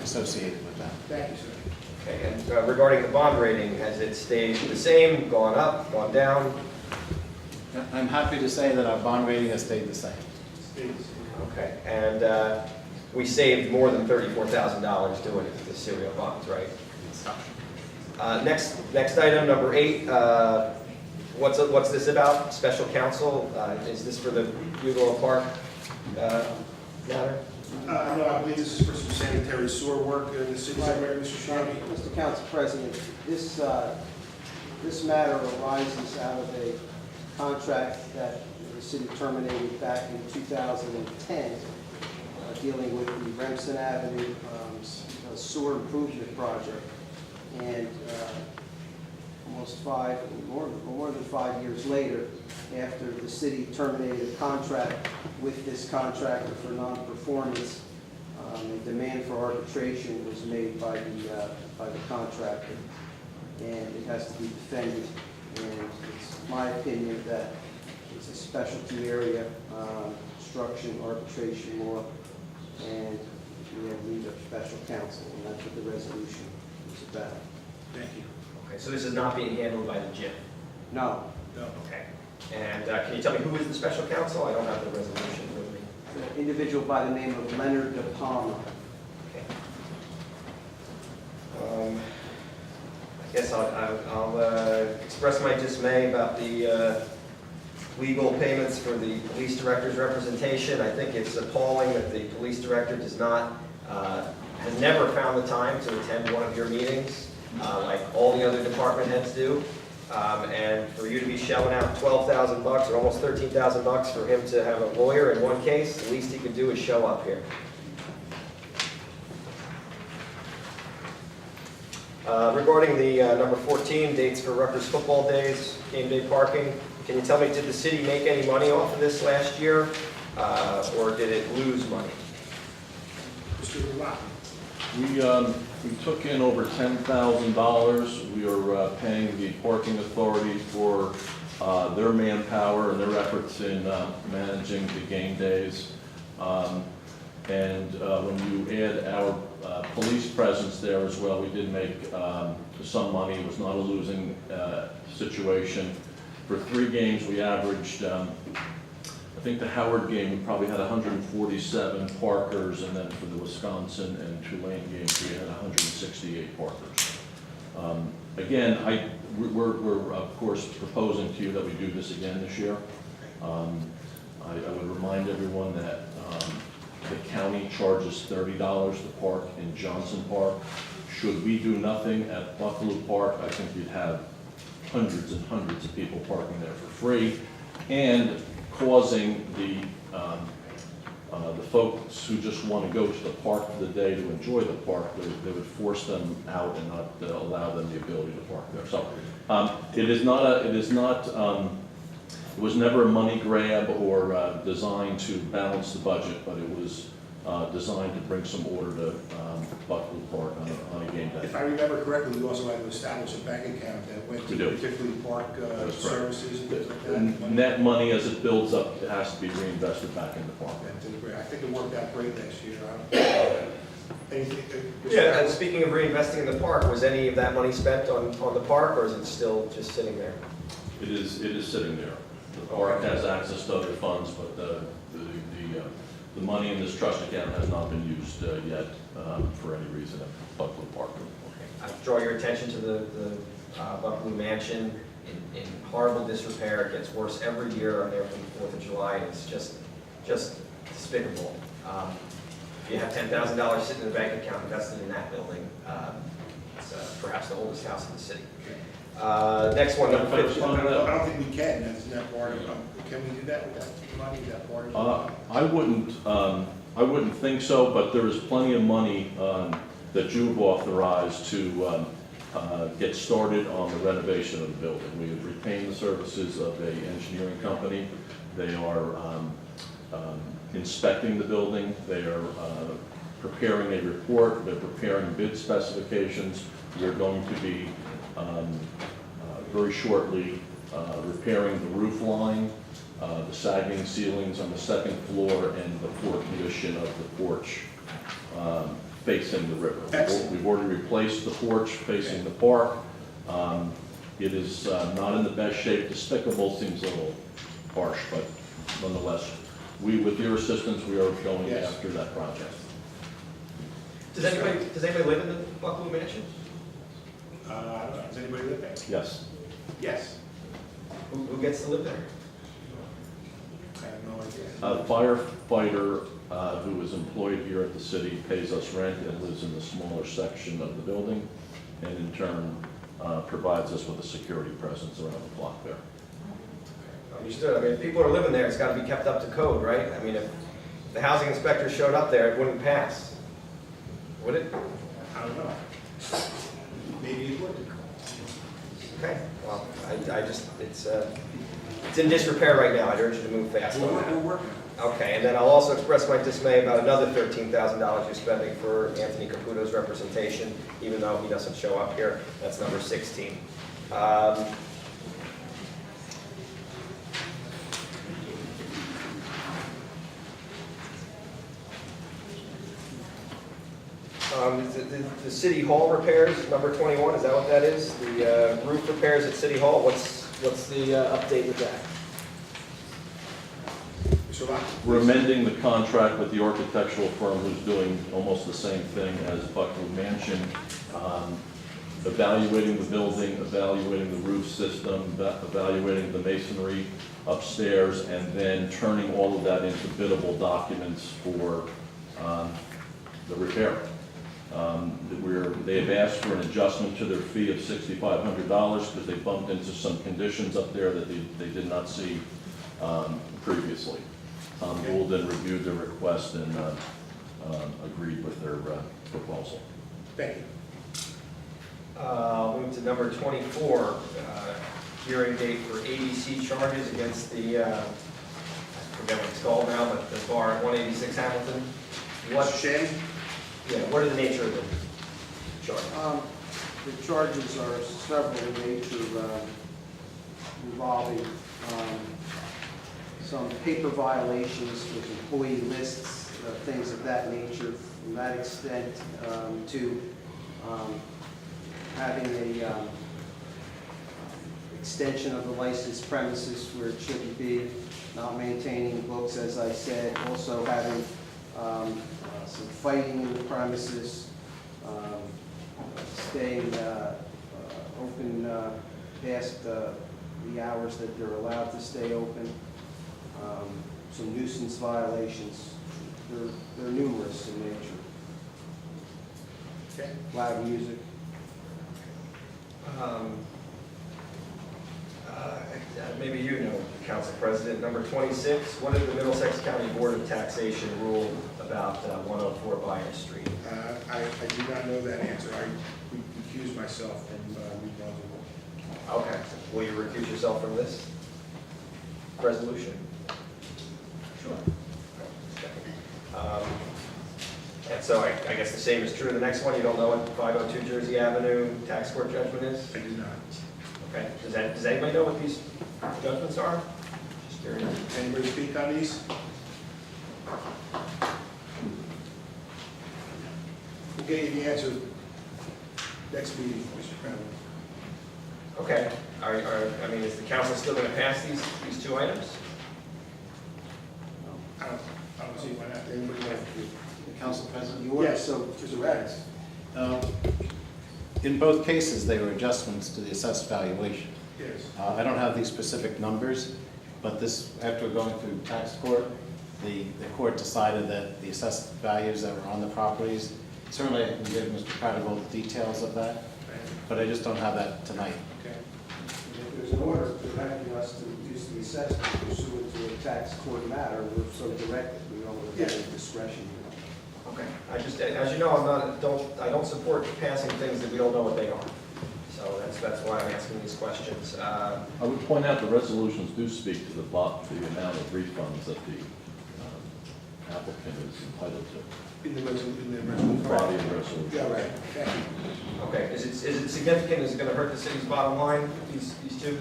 associated with that. Thank you, sir. Okay, and regarding the bond rating, has it stayed the same, gone up, gone down? I'm happy to say that our bond rating has stayed the same. States. Okay, and we saved more than $34,000 doing the serial bonds, right? Next item, number 8. What's this about? Special counsel? Is this for the Bugalo Park matter? No, I believe this is for some sanitary sewer work in the city center, Mr. Sharkey. Mr. Council President, this matter arises out of a contract that the city terminated back in 2010, dealing with the Remsen Avenue sewer improvement project. And more than 5 years later, after the city terminated a contract with this contractor for non-performance, a demand for arbitration was made by the contractor, and it has to be defended. And it's my opinion that it's a specialty area, construction, arbitration law, and we have need of special counsel, and that's what the resolution is about. Thank you. Okay, so this is not being handled by the gym? No, No. Okay. And can you tell me who is the special counsel? I don't have the resolution with me. an individual by the name of Leonard De Palma. Okay. I guess I'll express my dismay about the legal payments for the police director's representation. I think it's appalling that the police director has never found the time to attend one of your meetings, like all the other department heads do. And for you to be shelling out $12,000 or almost $13,000 for him to have a lawyer in one case, the least he could do is show up here. Regarding the number 14, dates for Rutgers football days, game day parking, can you tell me, did the city make any money off of this last year, or did it lose money? Mr. Locke. We took in over $10,000. We are paying the parking authority for their manpower and their efforts in managing the game days. And when you add our police presence there as well, we did make some money. It was not a losing situation. For 3 games, we averaged, I think the Howard game, we probably had 147 parkers, and then for the Wisconsin and Tulane games, we had 168 parkers. Again, we're of course proposing to you that we do this again this year. I would remind everyone that the county charges $30 to park in Johnson Park. Should we do nothing at Buffalo Park, I think we'd have hundreds and hundreds of people parking there for free and causing the the folks who just want to go to the park for the day to enjoy the park, they would force them out and not allow them the ability to park there. So it was never a money grab or designed to balance the budget, but it was designed to bring some order to Buckley Park on a game day. If I remember correctly, we also had to establish a bank account that went We to do. particularly park That's correct. services and things like that. And net money, as it builds up, it has to be reinvested back in the park. I think it worked out great next year. Anything? Yeah, and speaking of reinvesting in the park, was any of that money spent on the park, or is it still just sitting there? It is sitting there. The park has access to other funds, but the money in this trust account has not been used yet for any reason at Buckley Park. I draw your attention to the Buckley Mansion in horrible disrepair. It gets worse every year. I'm there for the 4th of July, and it's just despicable. If you have $10,000 sitting in the bank account invested in that building, it's perhaps the oldest house in the city. Next one, number 15. I don't think we can, that's not part of, can we do that with that money, is that part of? I wouldn't think so, but there is plenty of money that you've authorized to get started on the renovation of the building. We have retained the services of an engineering company. They are inspecting the building. They are preparing a report. They're preparing bid specifications. We're going to be very shortly repairing the roof line, the sagging ceilings on the second floor, and the floor condition of the porch facing the river. Excellent. We've already replaced the porch facing the park. It is not in the best shape. Despicable seems a little harsh, but nonetheless, with your assistance, we are going Yes. after that project. Does anybody live in the Buckley Mansion? I don't know, does anybody live there? Yes. Yes. Who gets to live there? I have no idea. A firefighter who is employed here at the city pays us rent and lives in the smaller section of the building, and in turn provides us with a security presence around the clock there. Understood. I mean, if people are living there, it's got to be kept up to code, right? I mean, if the housing inspector showed up there, it wouldn't pass, would it? I don't know. Maybe it would. Okay, well, it's in disrepair right now. I'd urge you to move fast on We're that. working. Okay, and then I'll also express my dismay about another $13,000 you're spending for Anthony Caputo's representation, even though he doesn't show up here. That's number 16. The City Hall repairs, number 21, is that what that is? The roof repairs at City Hall, what's the update with that? Mr. Locke? We're amending the contract with the architectural firm who's doing almost the same thing as Buckley Mansion, evaluating the building, evaluating the roof system, evaluating the masonry upstairs, and then turning all of that into biddable documents for the repair. They have asked for an adjustment to their fee of $6,500 because they bumped into some conditions up there that they did not see previously. Tom Gould then reviewed their request and agreed with their proposal. Thank you. Move to number 24, hearing date for ABC charges against the, I forget what it's called now, but the bar at 186 Hamilton. Mr. Shannon? Yeah, what are the nature of the charge? The charges are several in nature, involving some paper violations with employee lists, things of that nature, from that extent to having a extension of the licensed premises where it shouldn't be, not maintaining books, as I said, also having some fighting in the premises, staying open past the hours that they're allowed to stay open, some nuisance violations. They're numerous in nature. Okay. Loud music. Maybe you know, Council President, number 26, what did the Middlesex County Board of Taxation rule about 104 Byron Street? I do not know that answer. I recuse myself from New Brunswick. Okay, will you recuse yourself from this resolution? Sure. And so I guess the same is true of the next one, you don't know what 502 Jersey Avenue tax court judgment is? I do not. Okay, does anybody know what these judgments are? Just curious. Anybody speak on these? We'll get you the answer next meeting, Mr. President. Okay, I mean, is the council still going to pass these two items? I don't see why not. Anybody want to? Council President? You ordered, Yes, so, Mr. Radis. In both cases, they were adjustments to the assessed valuation. Yes. I don't have these specific numbers, but this, after going through tax court, the court decided that the assessed values that were on the properties, certainly I can give Mr. Pradigal the details of that, but I just don't have that tonight. Okay. if there's an order directing us to reduce the assessment pursuant to a tax court matter, we're so directed, we don't have any discretion. Okay, I just, as you know, I don't support passing things that we don't know what they are. So that's why I'm asking these questions. I would point out the resolutions do speak to the amount of refunds that the applicant is entitled to. In the resolution. Body of the resolution. Yeah, right. Thank you. Okay, is it significant? Is it going to hurt the city's bottom line, these two?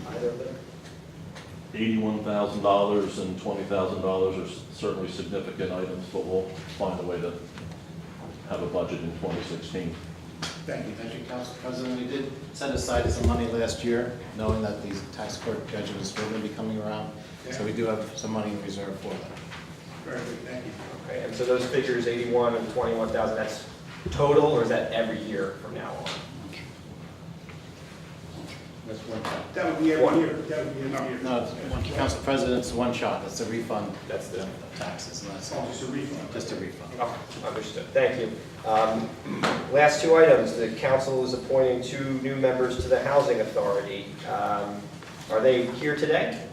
Either of them? $81,000 and $20,000 are certainly significant items, but we'll find a way to have a budget in 2016. Thank you. Thank you, Council President. We did set aside some money last year, knowing that these tax court judgments were going to be coming around. So we do have some money in reserve for them. Very good, thank you. Okay, and so those figures, 81 and 21,000, that's total, or is that every year from now on? That's one shot. That would be every year. That would be every year. No, Council President, it's one shot. It's a refund That's the, of taxes, and that's Oh, just a refund. just a refund. oh, understood, thank you. Last two items, the council is appointing 2 new members to the Housing Authority. Are they here today?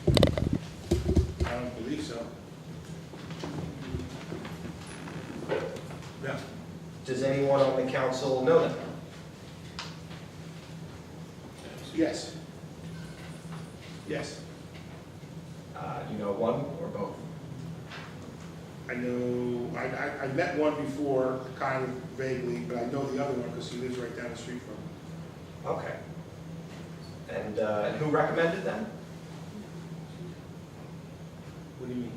I don't believe so. Yeah. Does anyone on the council know them? Yes. Yes. You know one or both? I know, I met one before, kind of vaguely, but I know the other one because he lives right down the street from me. Okay. And who recommended them? What do you mean?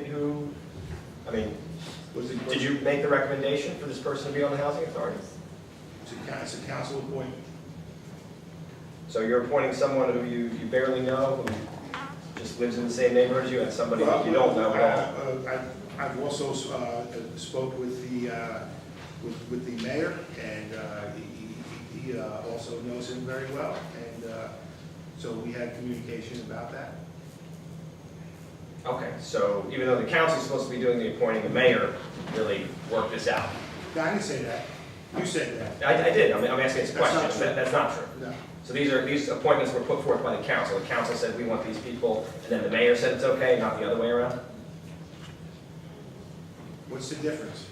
Who, I mean, did you make the recommendation for this person to be on the Housing Authority? It's a council appointment. So you're appointing someone who you barely know, who just lives in the same neighborhood as you, and somebody who you don't know at all? I've also spoke with the mayor, and he also knows him very well, and so we had communication about that. Okay, so even though the council's supposed to be doing the appointing, the mayor really worked this out? No, I didn't say that. You said that. I did, I'm asking this That's not question. true. That's not true. No. So these appointments were put forth by the council. The council said we want these people, and then the mayor said it's okay, not the other way around? What's the difference?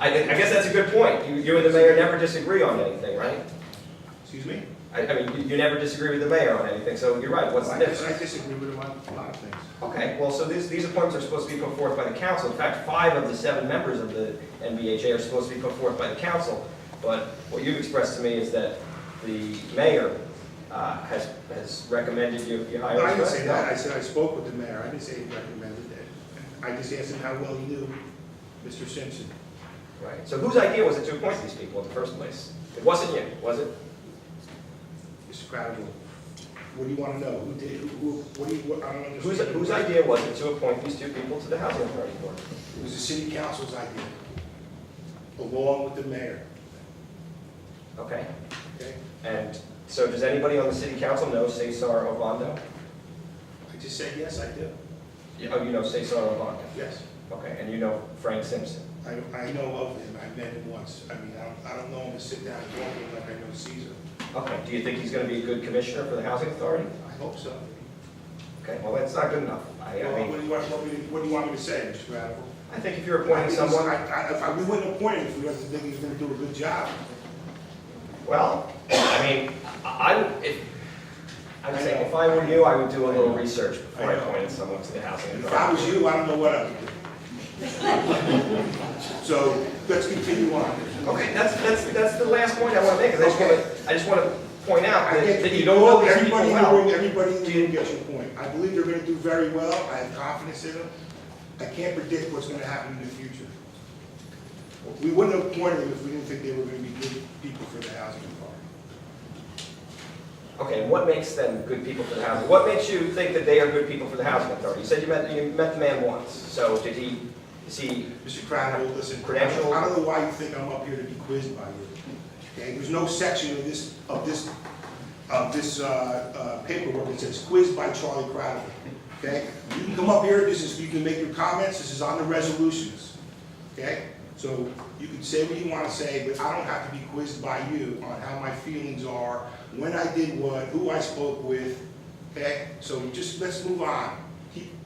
I mean, I guess that's a good point. You and the mayor never disagree on anything, right? Excuse me? I mean, you never disagree with the mayor on anything, so you're right. What's the I difference? disagree with him on a lot of things. Okay, well, so these appointments are supposed to be put forth by the council. In fact, 5 of the 7 members of the NBHA are supposed to be put forth by the council. But what you've expressed to me is that the mayor has recommended you hire. No, I didn't say that. I said I spoke with the mayor. I didn't say he recommended it. I just asked him how well he knew Mr. Simpson. Right. So whose idea was it to appoint these people in the first place? It wasn't you, was it? Mr. Crowder, what do you want to know? Who did? What do you? I don't understand. Whose idea was it to appoint these 2 people to the Housing Authority Board? It was the city council's idea, along with the mayor. Okay. Okay. And so does anybody on the city council know Cesar Ovando? I just said yes, I do. Oh, you know Cesar Ovando? Yes. Okay, and you know Frank Simpson? I know of him, I met him once. I mean, I don't know him to sit down and talk to him like I know Caesar. Okay, do you think he's going to be a good commissioner for the Housing Authority? I hope so. Okay, well, that's not good enough. I Well, mean, what do you want me to say, Mr. Radical? I think if you're appointing someone, We wouldn't appoint him if we didn't think he was gonna do a good job. well, I mean, I would say if I were you, I would do a little research before I appointed someone to the Housing If I Authority. was you, I don't know what I would do. So, let's continue on. Okay, that's the last point I want to make, is I just want to point out I get that you don't know these people everybody in the well. room, everybody in the room gets your point. I believe they're gonna do very well, I have confidence in them. I can't predict what's gonna happen in the future. We wouldn't have appointed them if we didn't think they were gonna be good people for the housing authority. Okay, and what makes them good people for the housing? What makes you think that they are good people for the Housing Authority? You said you met the man once, so is he, Mr. Crowder, listen, I Credentials? don't know why you think I'm up here to be quizzed by you. Okay, there's no section of this paperwork that says quizzed by Charlie Crowder. Okay, you can come up here. You can make your comments. This is on the resolutions. Okay, so you can say what you want to say, but I don't have to be quizzed by you on how my feelings are, when I did what, who I spoke with. Okay, so just let's move on.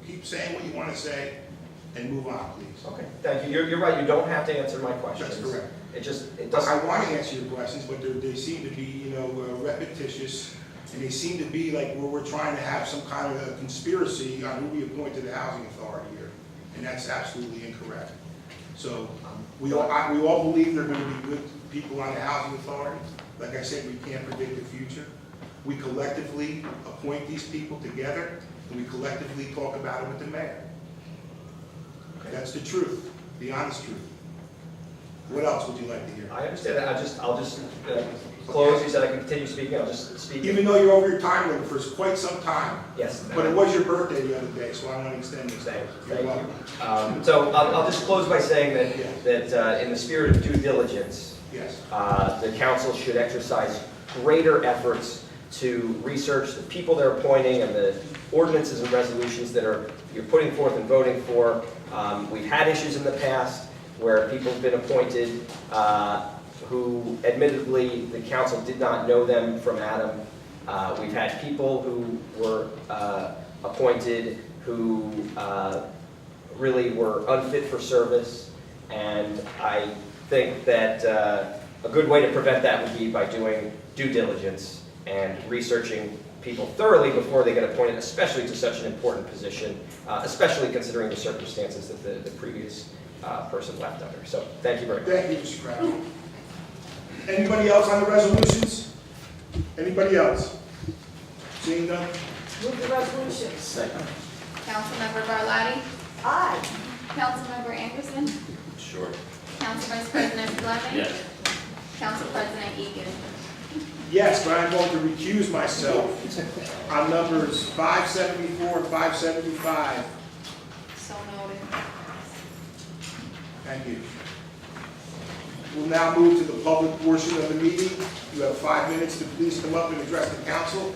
Keep saying what you want to say, and move on, please. okay, thank you. You're right, you don't have to answer my questions. That's correct. It doesn't. I want to answer your questions, but they seem to be, repetitious, and they seem to be like where we're trying to have some kind of a conspiracy on who we appoint to the housing authority here, and that's absolutely incorrect. So we all believe they're going to be good people on the housing authority. Like I said, we can't predict the future. We collectively appoint these people together, and we collectively talk about it with the mayor. That's the truth, the honest truth. What else would you like to hear? I understand that. I'll just close. You said I can continue speaking. I'll just speak. Even though you're over your time limit for quite some time. Yes. But it was your birthday the other day, so I want to extend this. Thank You're you. welcome. So I'll just close by saying Yes. that in the spirit of due diligence, Yes. the council should exercise greater efforts to research the people they're appointing and the ordinances and resolutions that you're putting forth and voting for. We've had issues in the past where people have been appointed who admittedly the council did not know them from Adam. We've had people who were appointed who really were unfit for service, and I think that a good way to prevent that would be by doing due diligence and researching people thoroughly before they get appointed, especially to such an important position, especially considering the circumstances that the previous person left under. So, thank you very much. Thank you, Mr. Crowder. Anybody else on the resolutions? Anybody else? Seeing none? Move the resolutions. Second. Councilmember Garlotti, Aye. Councilmember Anderson, Sure. Council Vice President Fleming. Yes. Council President Egan. Yes, but I'm going to recuse myself on numbers 574 and 575. So noted. Thank you. We'll now move to the public portion of the meeting. You have 5 minutes to please come up and address the council.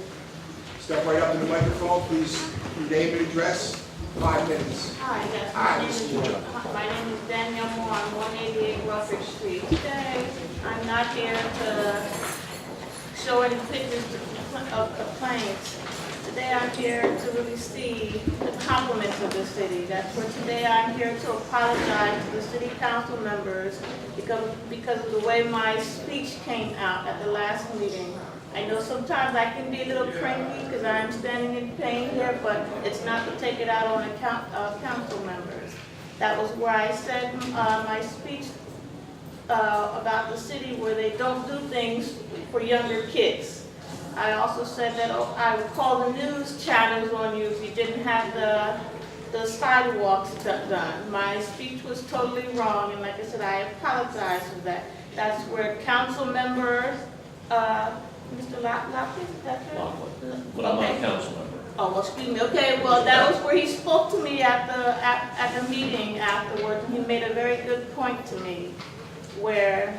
Step right up to the microphone, please. Your name and address. 5 minutes. Hi, yes, Hi, my name is Danielle Moore on 188 Rufford Street. Today, I'm not here to show any pictures of complaints. Today, I'm here to really see the compliments of the city. That's where today I'm here to apologize to the city council members because of the way my speech came out at the last meeting. I know sometimes I can be a little cranky because I'm standing in pain here, but it's not to take it out on the council members. That was where I said my speech about the city where they don't do things for younger kids. I also said that I would call the news channels on you if you didn't have the sidewalks done. My speech was totally wrong, and like I said, I apologize for that. That's where council members, Mr. Lockwood, that's right? But I'm not a council member. Oh, well, excuse me. Okay, well, that was where he spoke to me at the meeting afterwards, and he made a very good point to me, where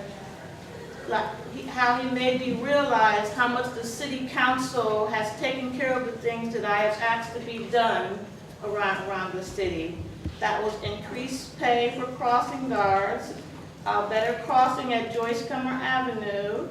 how he made me realize how much the city council has taken care of the things that I have asked to be done around the city. That was increased pay for crossing guards, better crossing at Joyce Comer Avenue,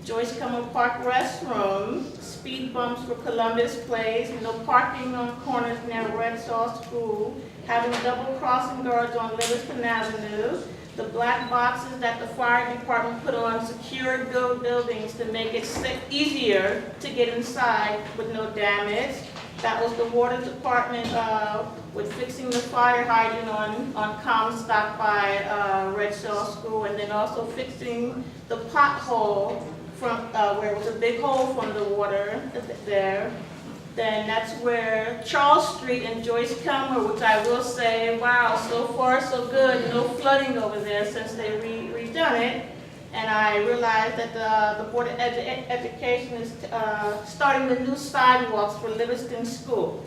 Joyce Comer Park restroom, speed bumps for Columbus Place, no parking on corners near Red Shaw School, having double crossing guards on Livingston Avenue, the black boxes that the fire department put on secured buildings to make it easier to get inside with no damage. That was the water department with fixing the fire hydrant on Comstock by Red Shaw School, and then also fixing the pothole from where it was a big hole from the water there. Then that's where Charles Street and Joyce Comer, which I will say, wow, so far so good, no flooding over there since they redone it. And I realized that the Board of Education is starting the new sidewalks for Livingston School.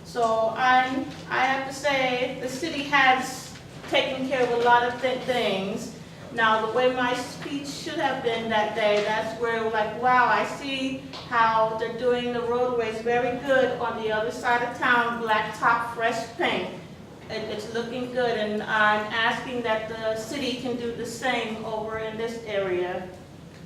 So I have to say the city has taken care of a lot of things. Now, the way my speech should have been that day, that's where like, wow, I see how they're doing the roadways very good on the other side of town, blacktop, fresh paint. It's looking good, and I'm asking that the city can do the same over in this area.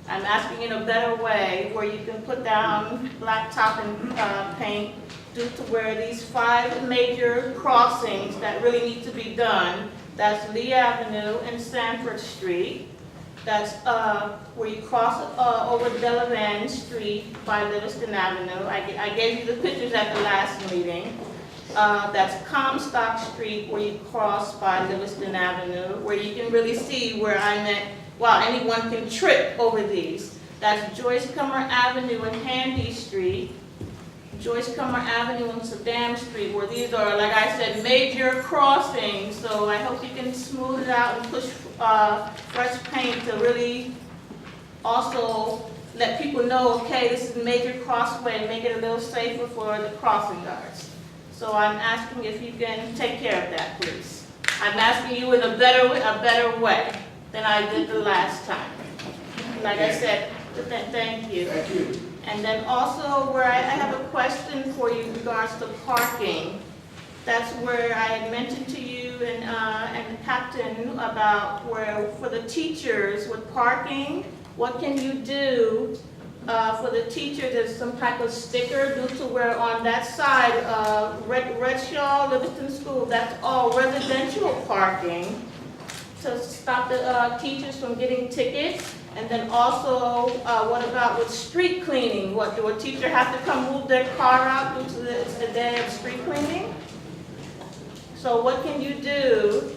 I'm asking in a better way where you can put down blacktop and paint due to where these 5 major crossings that really need to be done. That's Lee Avenue and Sanford Street. That's where you cross over Delavan Street by Livingston Avenue. I gave you the pictures at the last meeting. That's Comstock Street where you cross by Livingston Avenue, where you can really see where I meant, wow, anyone can trip over these. That's Joyce Comer Avenue and Handy Street. Joyce Comer Avenue and Saddam Street, where these are, like I said, major crossings. So I hope you can smooth it out and push fresh paint to really also let people know, okay, this is a major crossway, and make it a little safer for the crossing guards. So I'm asking if you can take care of that, please. I'm asking you in a better way than I did the last time. Like I said, thank you. Thank you. And then also where I have a question for you in regards to parking. That's where I had mentioned to you and the captain about where for the teachers with parking, what can you do for the teachers? There's some type of sticker due to where on that side, Red Shaw, Livingston School, that's all residential parking to stop the teachers from getting tickets. And then also, what about with street cleaning? What, do a teacher have to come move their car out due to the day of street cleaning? So what can you do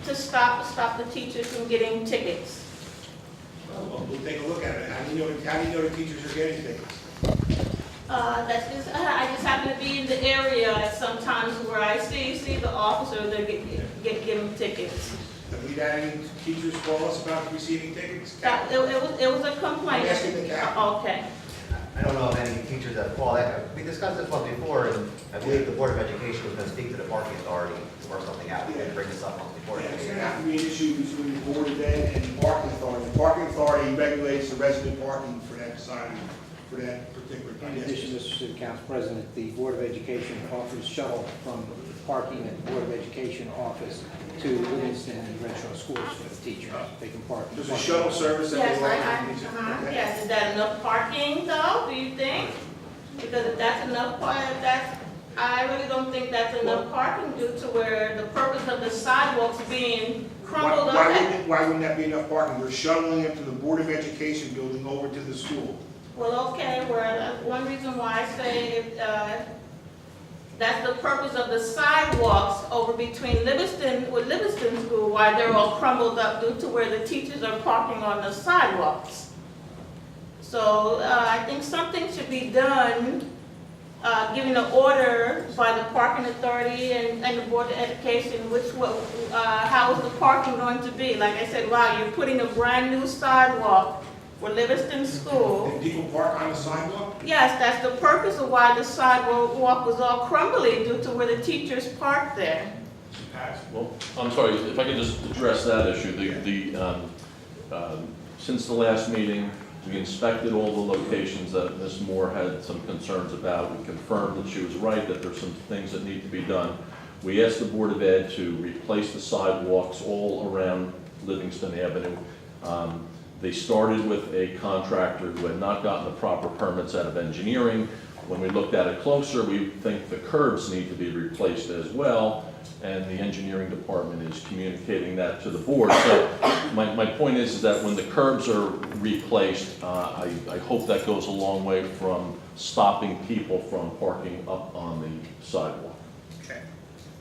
to stop the teachers from getting tickets? Well, we'll take a look at it. How do you know the teachers are getting tickets? That's just, I just happen to be in the area at sometimes where I see the officers that getting tickets. Have we had any teachers call us about receiving tickets? It was a complaint. I'm asking the captain. Okay. I don't know of any teachers that fall. We discussed this one before, and I believe the Board of Education was going to speak to the parking authority to work something out. We didn't bring this up once before. Yeah, it's going to have to be an issue between the board then and the parking authority. The parking authority regulates the resident parking for that side, for that particular. In addition, Mr. City Council President, the Board of Education offers shuttle from parking at the Board of Education office to Livingston and Red Shaw schools for the teachers. They can park. There's a shuttle service that Yes, they offer. Okay. yes. Is that enough parking though, do you think? Because if that's enough, I really don't think that's enough parking due to where the purpose of the sidewalks being crumbled up. Why wouldn't that be enough parking? They're shuttling it to the Board of Education building over to the school. Well, okay, that's one reason why I say that's the purpose of the sidewalks over between Livingston School, why they're all crumbled up due to where the teachers are parking on the sidewalks. So I think something should be done, giving an order by the parking authority and the Board of Education, how is the parking going to be? Like I said, wow, you're putting a brand new sidewalk for Livingston School. And people park on the sidewalk? Yes, that's the purpose of why the sidewalk was all crumbly due to where the teachers parked there. Well, I'm sorry, if I could just address that issue. Since the last meeting, we inspected all the locations that Ms. Moore had some concerns about. We confirmed that she was right, that there's some things that need to be done. We asked the Board of Ed to replace the sidewalks all around Livingston Avenue. They started with a contractor who had not gotten the proper permits out of engineering. When we looked at it closer, we think the curbs need to be replaced as well, and the engineering department is communicating that to the board. So my point is that when the curbs are replaced, I hope that goes a long way from stopping people from parking up on the sidewalk. Okay.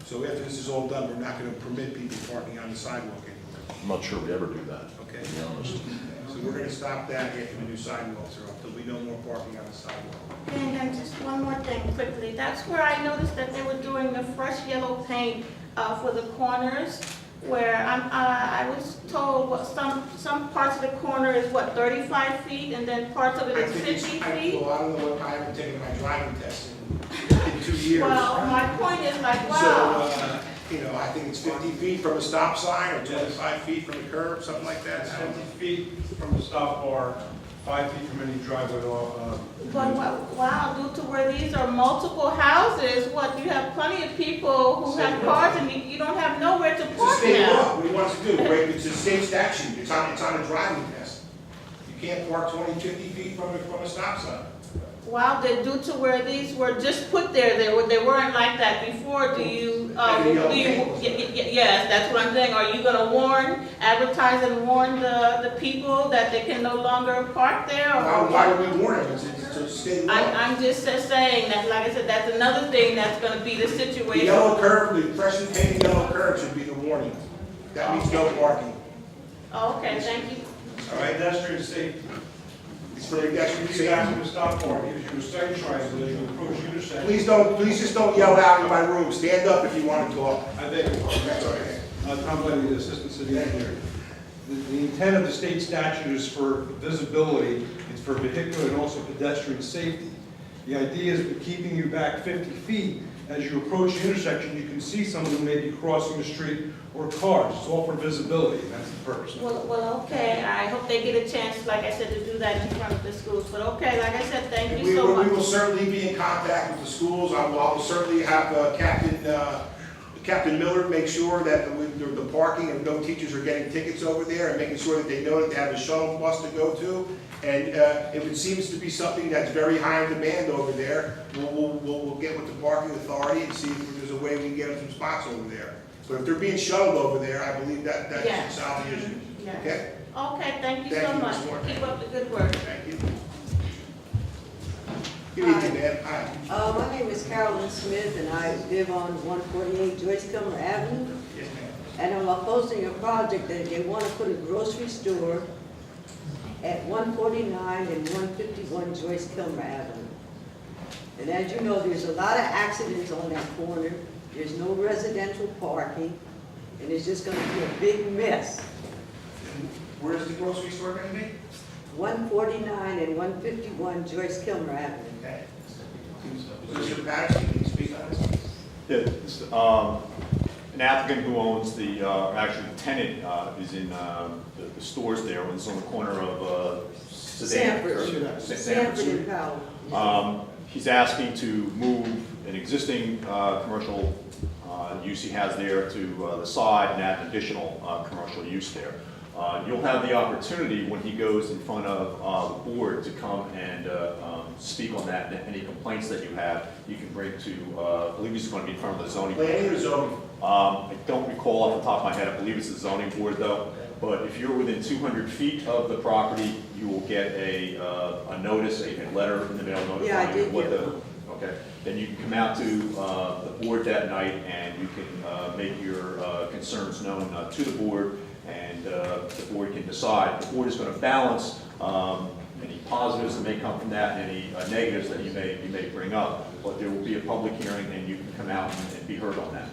So after this is all done, we're not going to permit people parking on the sidewalk anymore. I'm not sure we ever do that, Okay. to be honest. So we're going to stop that after the new sidewalks are up, there'll be no more parking on the sidewalk. And then just one more thing quickly. That's where I noticed that they were doing the fresh yellow paint for the corners, where I was told what some parts of the corner is what, 35 feet, and then parts of it is 50 feet? Well, I don't know what, I haven't taken my driving test in 2 years. Well, my point is like, So, wow. you know, I think it's 50 feet from a stop sign or 25 feet from the curb, something like that. That's 50 feet from the stop bar, 5 feet from any driveway or, But wow, due to where these are multiple houses, what, you have plenty of people who have cars and you don't have nowhere to It's a park state now. law, what do you want us to do? Right? It's a state statute, it's on a driving test. You can't park 20, 50 feet from a stop sign. Wow, due to where these were just put there, they weren't like that before, do you, yes, that's what I'm saying, are you gonna advertise and warn the people that they can no longer park there? Or Why would we warn them? It's a state law. I'm just saying that, like I said, that's another thing that's gonna be the The situation. yellow curb, the freshly painted yellow curb should be the warning. That means no parking. Okay, thank you. All right? pedestrian safety. It's for pedestrian You guys safety. will stop bar, gives you a sight triangle as you approach intersection. Please just don't yell out in my room. Stand up if you want to talk. I beg your pardon. That's all right. Tom Lenny, the Assistant City Engineer. The intent of the state statute is for visibility, it's for vehicular and also pedestrian safety. The idea is keeping you back 50 feet. As you approach the intersection, you can see someone who may be crossing the street or cars. It's all for visibility, and that's the purpose. Well, okay, I hope they get a chance, like I said, to do that in front of the schools, but okay, like I said, thank you so We much. will certainly be in contact with the schools. I will certainly have Captain Miller make sure that the parking and no teachers are getting tickets over there and making sure that they know that they have a shuttle bus to go to. And if it seems to be something that's very high in demand over there, we'll get with the parking authority and see if there's a way we can get them some spots over there. But if they're being shuttled over there, I believe that Yeah. should solve the issue. Yeah. Okay? Okay, thank you Thank so you, much. Ms. Moore. Keep up the good work. Thank you. Good evening, ma'am. Hi. My name is Carolyn Smith, and I live on 148 Joyce Comer Avenue. Yes, ma'am. And I'm opposing a project that they want to put a grocery store at 149 and 151 Joyce Comer Avenue. And as you know, there's a lot of accidents on that corner. There's no residential parking, and it's just going to be a big mess. Where's the grocery store going to be? 149 and 151 Joyce Comer Avenue. Okay. Mr. Patterson, can you speak on this? Yeah, it's, an applicant who owns the, actually the tenant is in the stores there, and it's on the corner of Sanford. Sanford and Powell. He's asking to move an existing commercial use he has there to the side and add an additional commercial use there. You'll have the opportunity when he goes in front of the board to come and speak on that, and any complaints that you have, you can bring to, I believe he's going to be in front of the zoning board. Planning or zoning? I don't recall off the top of my head, I believe it's the zoning board though, but if you're within 200 feet of the property, you will get a notice, a letter in the mail notifying you what the, okay. Then you can come out to the board that night and you can make your concerns known to the board, and the board can decide. The board is going to balance any positives that may come from that and any negatives that you may bring up, but there will be a public hearing and you can come out and be heard on that.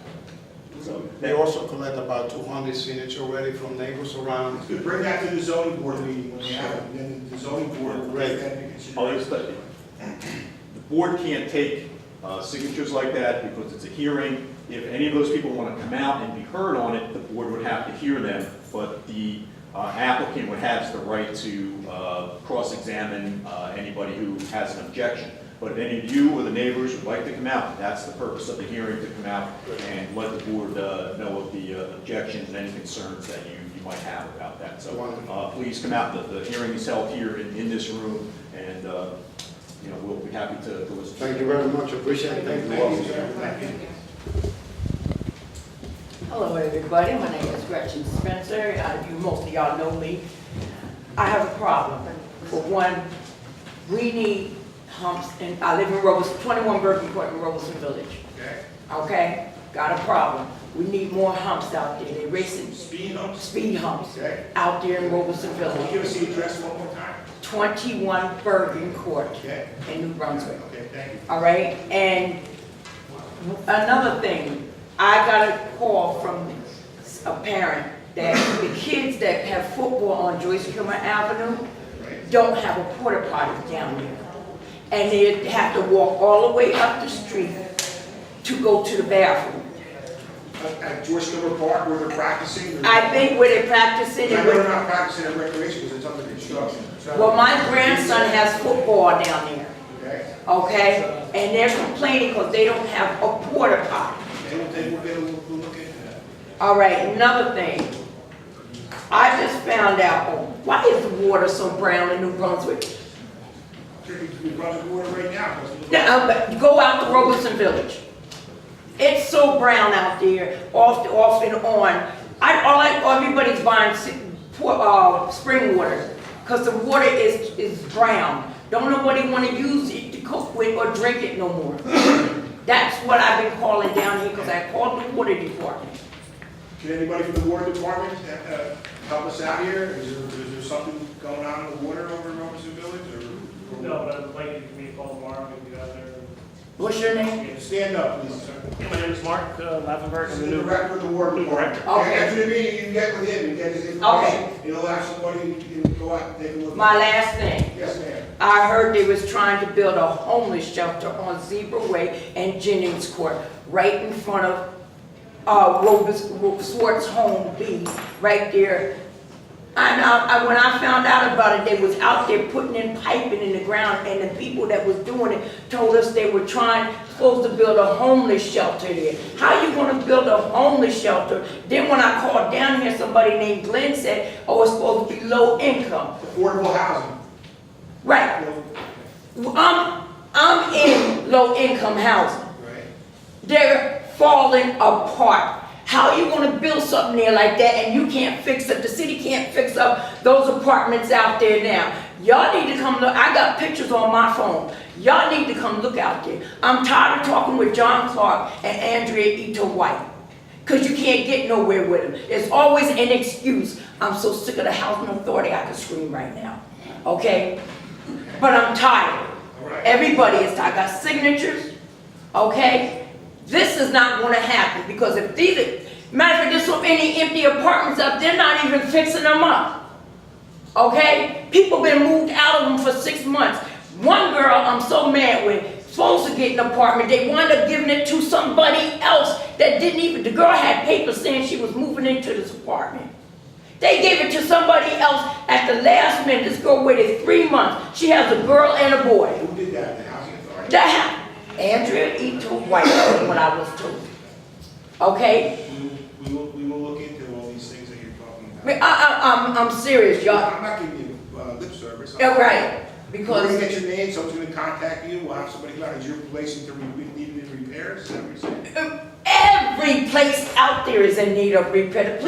So They also collect about 200 signatures already from neighbors around. You bring that to the zoning board meeting when we have it, and then the zoning board will take that into consideration. The board can't take signatures like that because it's a hearing. If any of those people want to come out and be heard on it, the board would have to hear them, but the applicant would have the right to cross-examine anybody who has an objection. But if any of you or the neighbors would like to come out, that's the purpose of the hearing, to come out and let the board know of the objections and any concerns that you might have about that. So please come out. The hearing is held here in this room, and we'll be happy to listen. Thank you very much, appreciate it. Thank you. Hello, everybody. My name is Gretchen Spencer. Most of y'all know me. I have a problem. For one, we need humps, and I live in Robeson, 21 Bergen Court in Robeson Village. Okay? Got a problem. We need more humps out there. They're racing. Speed humps? Speed humps. Okay. Out there in Robeson Can Village. you give us the address one more time? 21 Bergen Court Okay. in New Brunswick. Okay, thank you. All right? And another thing, I got a call from a parent that the kids that have football on Joyce Kilmer Avenue don't have a porta potty down there. And they have to walk all the way up the street to go to the bathroom. At Joyce Kilmer Park where they're practicing? I think where they're practicing. I know they're not practicing at recreation because it's under construction. Well, my grandson has football down there. Okay. Okay? And they're complaining because they don't have a porta potty. We'll look into that. All right, another thing. I just found out, why is the water so brown in New Brunswick? We're running water right now. Go out to Robeson Village. It's so brown out there, off and on. Everybody's buying spring water because the water is brown. Don't nobody want to use it to cook with or drink it no more. That's what I've been calling down here because I called the water department. Can anybody from the water department help us out here? Is there something going on in the water over in Robeson Village? No, but I'd like you to give me a call tomorrow, we can get out there. What's your name? Stand up, please, sir. My name is Mark Laffenberg. This is the director of the water department. Okay. After the meeting, you can get with him and get his information. You'll have somebody, you can go out and take a look. My last thing. Yes, ma'am. I heard they was trying to build a homeless shelter on Zebra Way and Jennings Court, right in front of Swartz Home B, right there. And when I found out about it, they was out there putting in piping in the ground, and the people that was doing it told us they were supposed to build a homeless shelter there. How you gonna build a homeless shelter? Then when I called down here, somebody named Glenn said, oh, it's supposed to be low income. Affordable housing. Right. I'm in low income housing. Right. They're falling apart. How are you going to build something there like that and you can't fix it? The city can't fix up those apartments out there now. Y'all need to come look. I got pictures on my phone. Y'all need to come look out there. I'm tired of talking with John Clark and Andrea Ito White because you can't get nowhere with them. It's always an excuse. I'm so sick of the housing authority I can scream right now. Okay? But I'm tired. Everybody is tired. I got signatures. Okay? This is not going to happen because if matter of fact, there's so many empty apartments up, they're not even fixing them up. Okay? People been moved out of them for 6 months. One girl I'm so mad with, supposed to get an apartment, they wound up giving it to somebody else that didn't even, the girl had papers saying she was moving into this apartment. They gave it to somebody else at the last minute. This girl waited 3 months. She has a girl and a boy. Who did that? The housing authority? Andrea Ito White, what I was told. Okay? We will look into all these things that you're talking about. I'm serious, y'all. I'm not giving you lip service. Yeah, right. Because we're going to get your name, someone's going to contact you, we'll have somebody come out. Is your place needing repairs? Is that what you're saying? every place out there is in need of repair.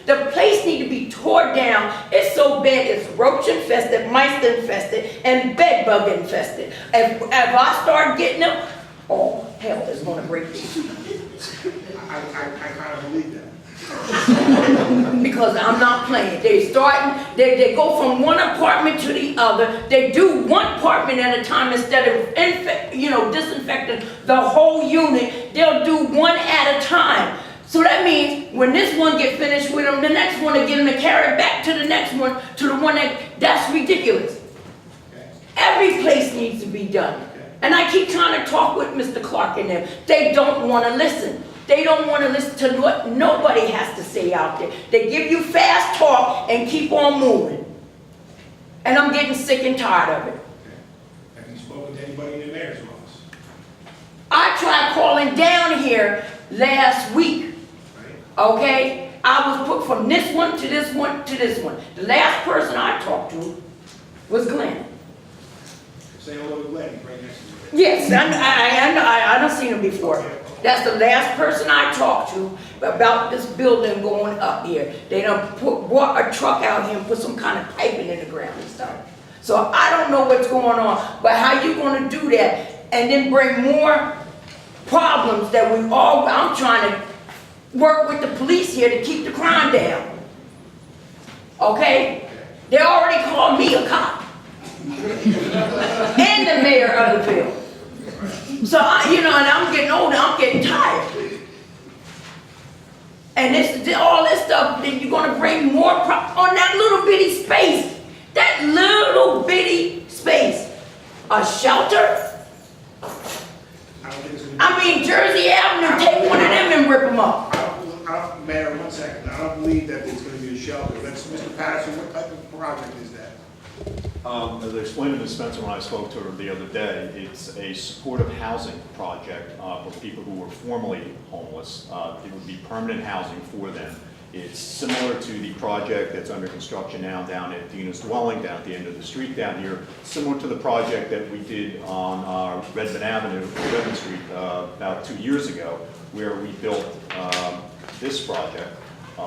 The place need to be tore down. It's so bad, it's roach infested, mice infested, and bed bug infested. If I start getting them, oh, hell is going to break loose. I kind of believe that. Because I'm not playing. They go from one apartment to the other. They do one apartment at a time instead of disinfecting the whole unit. They'll do one at a time. So that means when this one get finished with them, the next one will get them to carry it back to the next one, to the one that's ridiculous. Okay. Every place needs to be done. Okay. And I keep trying to talk with Mr. Clark and them. They don't want to listen. They don't want to listen to what nobody has to say out there. They give you fast talk and keep on moving. And I'm getting sick and tired of it. Okay. Have you spoken to anybody in the mayor's office? tried calling down here last week, okay? I was put from this one to this one to this one. The last person I talked to was Glenn. Say hello to Glenn, he's right next to you. Yes, I done seen him before. That's the last person I talked to about this building going up here. They done brought a truck out here and put some kind of piping in the ground and stuff. So I don't know what's going on, but how you gonna do that and then bring more problems that I'm trying to work with the police here to keep the crime down. Okay? They already called me a cop. And the mayor of the ville. So, and I'm getting older, I'm getting tired. And all this stuff, then you're gonna bring more on that little bitty space. That little bitty space. A shelter? I mean, Jersey Avenue, take one of them and rip them up. Mayor, 1 second. I don't believe that it's going to be a shelter. That's Mr. Patterson. What type of project is that? As I explained to Ms. Spencer when I spoke to her the other day, it's a supportive housing project for people who were formerly homeless. It would be permanent housing for them. It's similar to the project that's under construction now down at Dina's Dwelling, down at the end of the street down here, similar to the project that we did on Redmond Street about 2 years ago, where we built this project.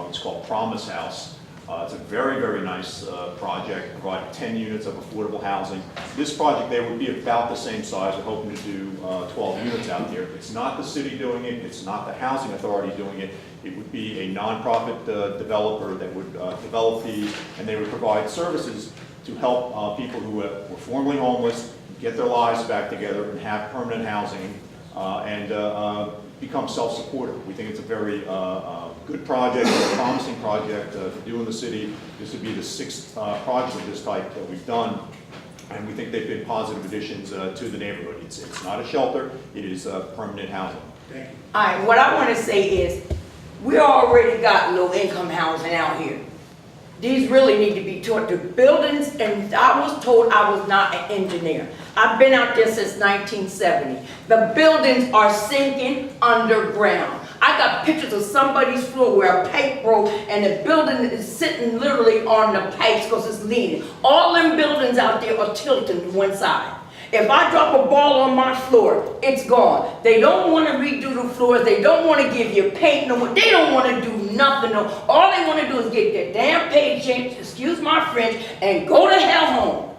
It's called Promise House. It's a very, very nice project, providing 10 units of affordable housing. This project there would be about the same size. We're hoping to do 12 units out there. It's not the city doing it. It's not the housing authority doing it. It would be a nonprofit developer that would develop these, and they would provide services to help people who were formerly homeless get their lives back together and have permanent housing and become self-supportive. We think it's a very good project, a promising project to do in the city. This would be the 6th project of this type that we've done, and we think they've been positive additions to the neighborhood. It's not a shelter, it is permanent housing. Thank you. All right, what I want to say is, we already got low-income housing out here. These really need to be taught to buildings, and I was told I was not an engineer. I've been out there since 1970. The buildings are sinking underground. I got pictures of somebody's floor where a pipe broke and the building is sitting literally on the pipes because it's leaning. All them buildings out there are tilting to one side. If I drop a ball on my floor, it's gone. They don't want to redo the floors. They don't want to give you paint no more. They don't want to do nothing. No. All they want to do is get their damn paycheck, excuse my French, and go to hell home.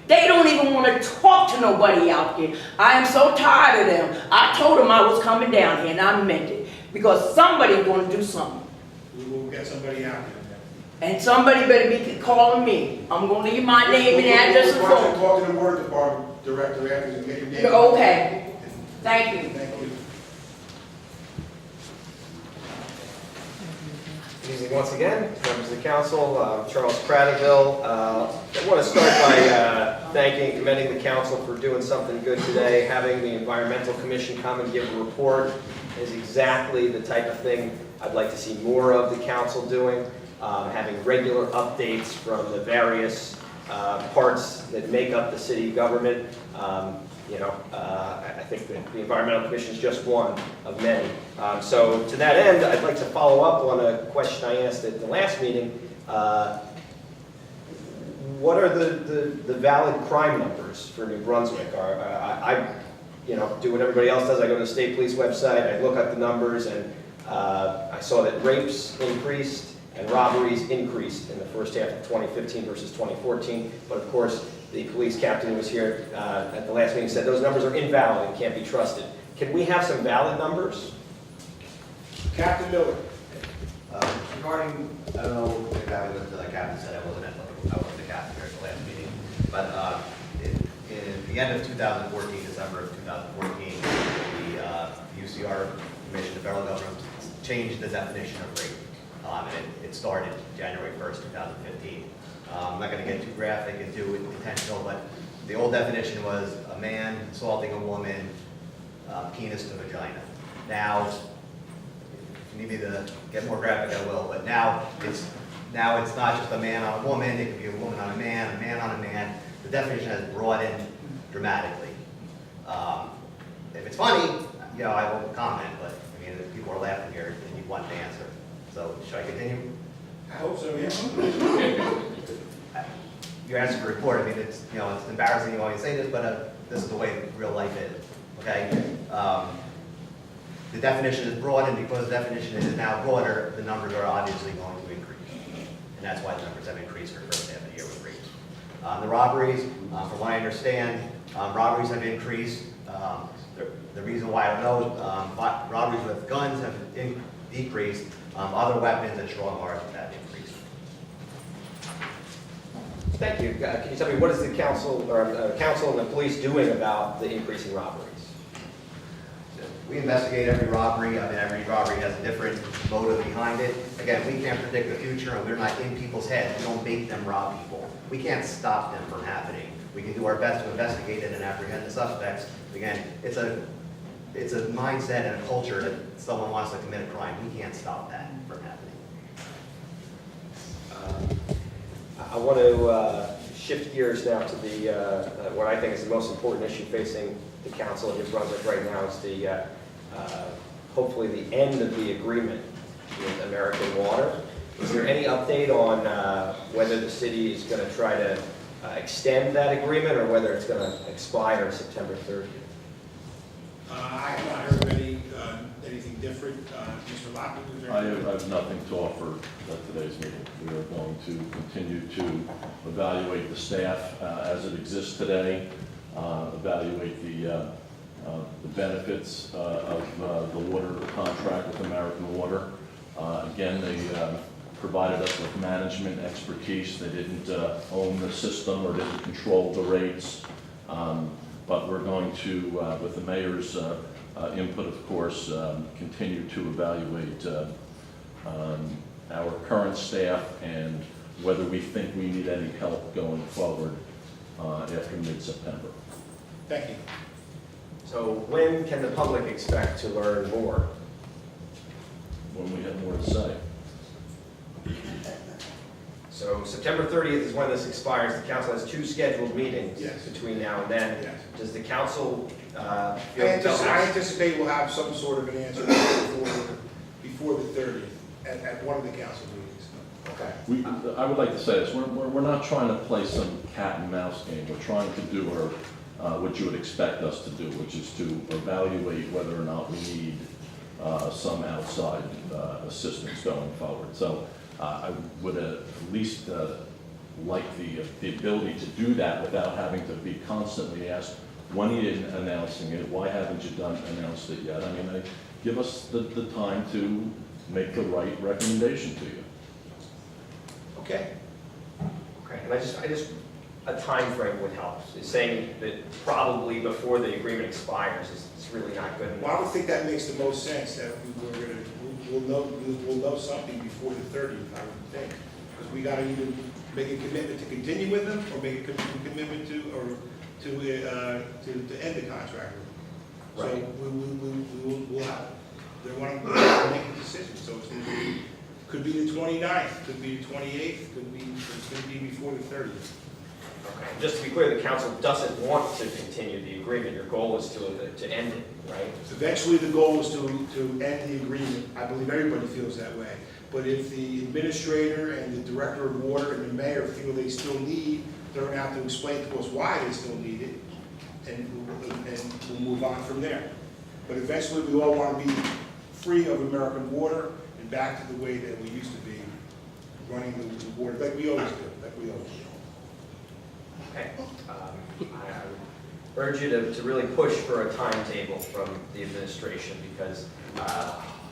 They don't even want to talk to nobody out there. I am so tired of them. I told them I was coming down here, and I meant it. Because somebody's going to do something. We will get somebody out there. And somebody better be calling me. I'm going to leave my name and address and phone. Talk to the Water Department Director after you get your name. Okay. Thank you. Thank you. Good evening once again, members of the council. Charles Cradaville. I want to start by thanking and commending the council for doing something good today. Having the Environmental Commission come and give a report is exactly the type of thing I'd like to see more of the council doing. Having regular updates from the various parts that make up the city government. I think that the Environmental Commission is just one of many. So to that end, I'd like to follow up on a question I asked at the last meeting. What are the valid crime numbers for New Brunswick? I do what everybody else does. I go to the state police website, I look up the numbers, and I saw that rapes increased and robberies increased in the first half of 2015 versus 2014. But of course, the police captain who was here at the last meeting said those numbers are invalid and can't be trusted. Can we have some valid numbers? Captain Miller. Regarding, I don't know if that was the captain said I wasn't the captain here at the last meeting, but in the end of 2014, December of 2014, the UCR Commission, the federal government, changed the definition of rape. And it started January 1st, 2015. I'm not going to get too graphic and do it intentional, but the old definition was a man assaulting a woman, penis to vagina. Now, if you need me to get more graphic, I will, but now it's not just a man on a woman, it could be a woman on a man on a man. The definition has broadened dramatically. If it's funny, Yeah, I won't comment, but, I mean, if people are laughing here, and you want an answer. So, should I continue? I hope so, yeah. You're asking for a report, I mean, it's, you know, it's embarrassing you always say this, but this is the way real life is, okay? The definition is broad, and because the definition is now broader, the numbers are obviously going to increase. And that's why the numbers have increased for the first half of the year with rates. The robberies, from what I understand, robberies have increased. The reason why I don't know, robberies with guns have decreased. Other weapons and strong arms have increased. Thank you. Can you tell me what is the council and the police doing about the increasing robberies? We investigate every robbery. I mean, every robbery has a different motive behind it. Again, we can't predict the future, and we're not in people's heads. We don't make them rob people. We can't stop them from happening. We can do our best to investigate it and apprehend the suspects. Again, it's a mindset and a culture that someone wants to commit a crime. We can't stop that from happening. I want to shift gears now to the what I think is the most important issue facing the council of New Brunswick right now is the hopefully the end of the agreement with American Water. Is there any update on whether the city is going to try to extend that agreement or whether it's going to expire September 30th? I have not heard of anything different. Mr. Lockwood, is there I anything? have nothing to offer at today's meeting. We are going to continue to evaluate the staff as it exists today, evaluate the benefits of the water contract with American Water. Again, they provided us with management expertise. They didn't own the system or didn't control the rates. But we're going to, with the mayor's input, of course, continue to evaluate our current staff and whether we think we need any help going forward after mid-September. Thank you. So when can the public expect to learn more? When we have more to say. So September 30th is when this expires. The council has 2 scheduled meetings Yes. between now and then. Yes. Does the council I anticipate we'll have some sort of an answer before the 30th at one of the council meetings. Okay. I would like to say this. We're not trying to play some cat and mouse game. We're trying to do what you would expect us to do, which is to evaluate whether or not we need some outside assistance going forward. So I would at least like the ability to do that without having to be constantly asked, when are you announcing it? Why haven't you announced it yet? I mean, give us the time to make the right recommendation to you. Okay. Okay. And I just a time frame would help. Saying that probably before the agreement expires is really not good enough. Well, I would think that makes the most sense, that we'll know something before the 30th, I would think. Because we got to either make a commitment to continue with them or make a commitment to end the contract. So Right. we'll have, they want to make a decision. So it's going to be, could be the 29th, could be the 28th, it's going to be before the 30th. Okay. Just to be clear, the council doesn't want to continue the agreement. Your goal is to end it, right? Eventually, the goal is to end the agreement. I believe everybody feels that way. But if the administrator and the director of water and the mayor feel they still need, they're going to have to explain to us why they still need it, and we'll move on from there. But eventually, we all want to be free of American Water and back to the way that we used to be, running the water like we always do, Okay. I urge you to really push for a timetable from the administration, because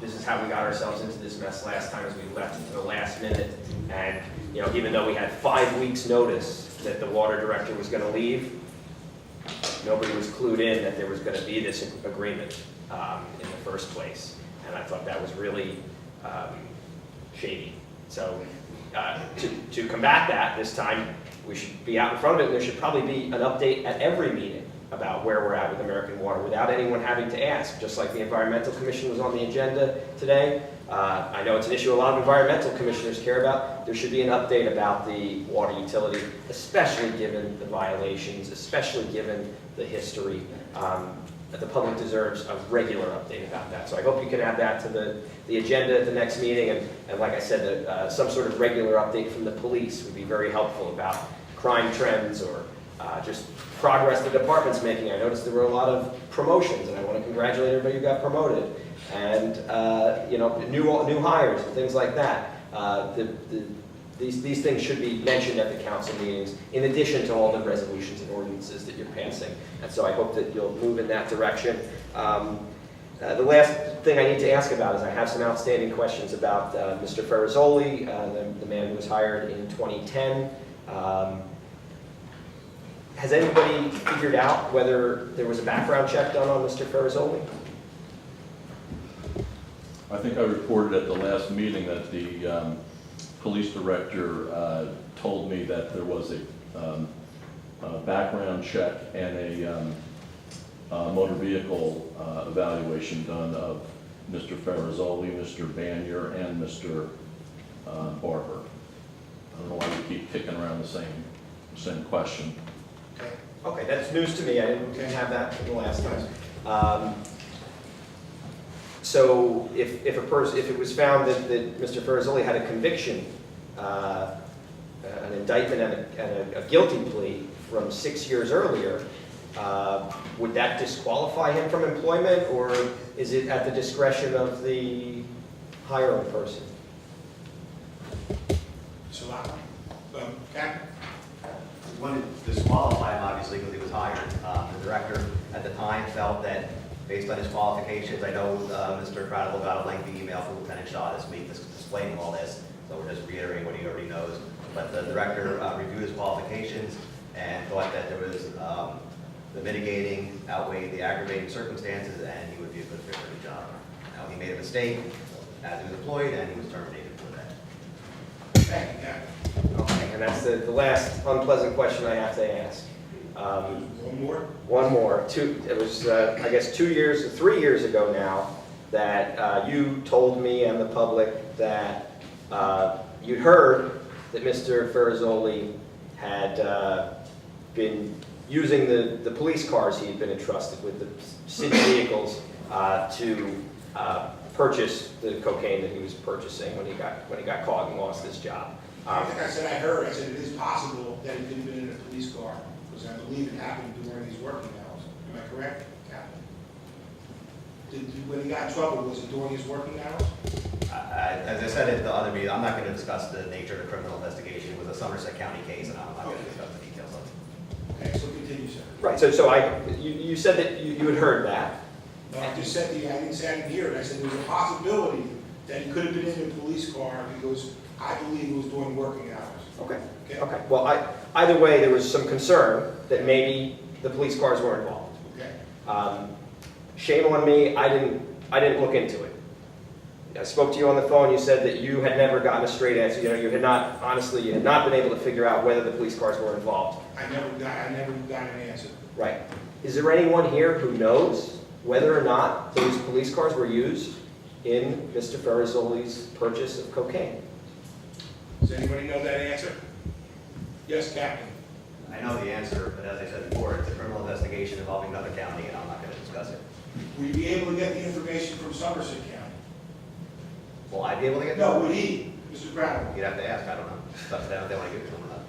this is how we got ourselves into this mess last time, as we left it to the last minute. And even though we had 5 weeks notice that the water director was going to leave, nobody was clued in that there was going to be this agreement in the first place. And I thought that was really shady. So to combat that this time, we should be out in front of it, and there should probably be an update at every meeting about where we're at with American Water without anyone having to ask, just like the Environmental Commission was on the agenda today. I know it's an issue a lot of environmental commissioners care about. There should be an update about the water utility, especially given the violations, especially given the history. that the public deserves a regular update about that. So I hope you can add that to the agenda at the next meeting, and like I said, some sort of regular update from the police would be very helpful about crime trends or just progress the department's making. I noticed there were a lot of promotions, and I want to congratulate everybody who got promoted, and new hires and things like that. These things should be mentioned at the council meetings, in addition to all the resolutions and ordinances that you're passing. And so I hope that you'll move in that direction. The last thing I need to ask about is I have some outstanding questions about Mr. Ferrazzoli, the man who was hired in 2010. Has anybody figured out whether there was a background check done on Mr. Ferrazzoli? I think I reported at the last meeting that the police director told me that there was a background check and a motor vehicle evaluation done of Mr. Ferrazzoli, Mr. Banier, and Mr. Barber. I don't know why we keep kicking around the same question. Okay, that's news to me. I didn't have that the last time. So if it was found that Mr. Ferrazzoli had a conviction, an indictment and a guilty plea from 6 years earlier, would that disqualify him from employment, or is it at the discretion of the hiring person? So, Captain? We wanted to disqualify him, obviously, because he was hired. The director at the time felt that, based on his qualifications, I know Mr. Incredible got a lengthy email from Lieutenant Shaw this week explaining all this, so we're just reiterating what he already knows. But the director reviewed his qualifications and thought that there was the mitigating outweighed the aggravating circumstances, and he would be a good fit for the job. Now, he made a mistake as he was employed, and he was terminated for that. Thank you, Captain. Okay, and that's the last unpleasant question I have to ask. One more? One more. It was, I guess, 3 years ago now, that you told me and the public that you'd heard that Mr. Ferrazzoli had been using the police cars he'd been entrusted with, the city vehicles, to purchase the cocaine that he was purchasing when he got caught and lost his job. I think I said I heard. I said it is possible that he could have been in a police car, because I believe it happened during his working hours. Am I correct, Captain? When he got in trouble, was it during his working hours? As I said at the other meeting, I'm not going to discuss the nature of the criminal investigation. It was a Somerset County case, and I'm not going to discuss the details of it. Okay, so continue, sir. Right, so you said that you had heard that. No, I just said to you, I didn't say I didn't hear it. I said there was a possibility that he could have been in a police car because I believe it was during working hours. Okay. Well, either way, there was some concern that maybe the police cars were involved. Okay. Shame on me, I didn't look into it. I spoke to you on the phone, you said that you had never gotten a straight answer. You had not been able to figure out whether the police cars were involved. I never got an answer. Right. Is there anyone here who knows whether or not those police cars were used in Mr. Ferrazzoli's purchase of cocaine? Does anybody know that answer? Yes, Captain. I know the answer, but as I said before, it's a criminal investigation involving another county, and I'm not going to discuss it. Will you be able to get the information from Somerset County? Will I be able to get No, would he, Mr. Bradley? You'd have to ask, I don't know. It's up to them if they want to give it to him or not.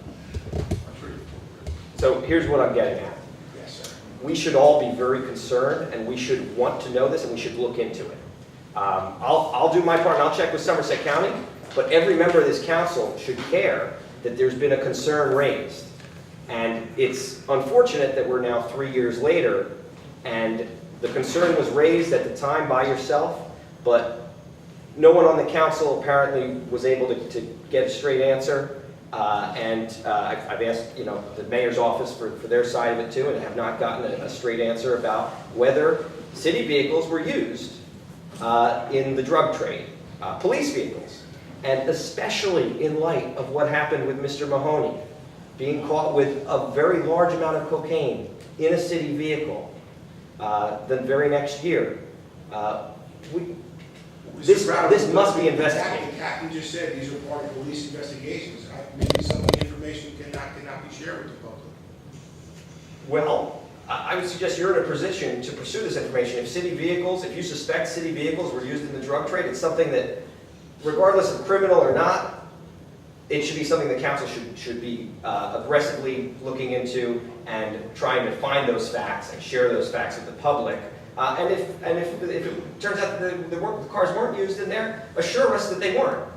So here's what I'm getting at. Yes, sir. We should all be very concerned, and we should want to know this, and we should look into it. I'll do my part, and I'll check with Somerset County, but every member of this council should care that there's been a concern raised. And it's unfortunate that we're now 3 years later, and the concern was raised at the time by yourself, but no one on the council apparently was able to get a straight answer. I've asked, the mayor's office for their side of it too, and have not gotten a straight answer about whether city vehicles were used in the drug trade, police vehicles, and especially in light of what happened with Mr. Mahoney, being caught with a very large amount of cocaine in a city vehicle the very next year. This must be investigated. The captain just said these are part of police investigations. Maybe some of the information cannot be shared with the public. Well, I would suggest you're in a position to pursue this information. If you suspect city vehicles were used in the drug trade, it's something that, regardless of criminal or not, it should be something the council should be aggressively looking into and trying to find those facts and share those facts with the public. And if it turns out that the cars weren't used in there, assure us that they weren't.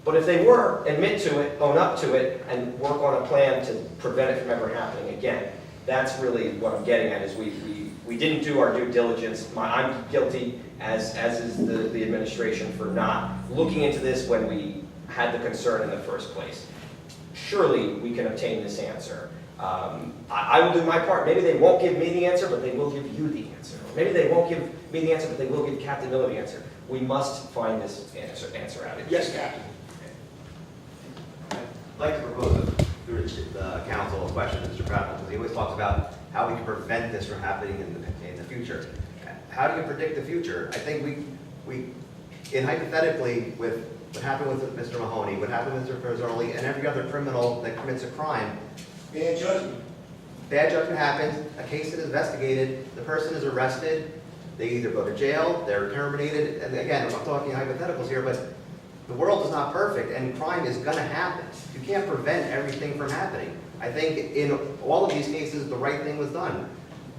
But if they were, admit to it, own up to it, and work on a plan to prevent it from ever happening again. That's really what I'm getting at, is we didn't do our due diligence. I'm guilty, as is the administration, for not looking into this when we had the concern in the first place. Surely we can obtain this answer. I will do my part. Maybe they won't give me the answer, but they will give you the answer. Maybe they won't give me the answer, but they will give Captain Miller the answer. We must find this answer out. Yes, Captain. I'd like to propose through the council a question to Mr. Prattle, because he always talks about how we can prevent this from happening in the future. How do you predict the future? I think in hypothetically, with what happened with Mr. Mahoney, what happened with Mr. Farzoli, and every other criminal that commits a crime, Bad judgment. Bad judgment happens, a case is investigated, the person is arrested, they either go to jail, they're terminated, and again, I'm talking hypotheticals here, but the world is not perfect, and crime is going to happen. You can't prevent everything from happening. I think in all of these cases, the right thing was done.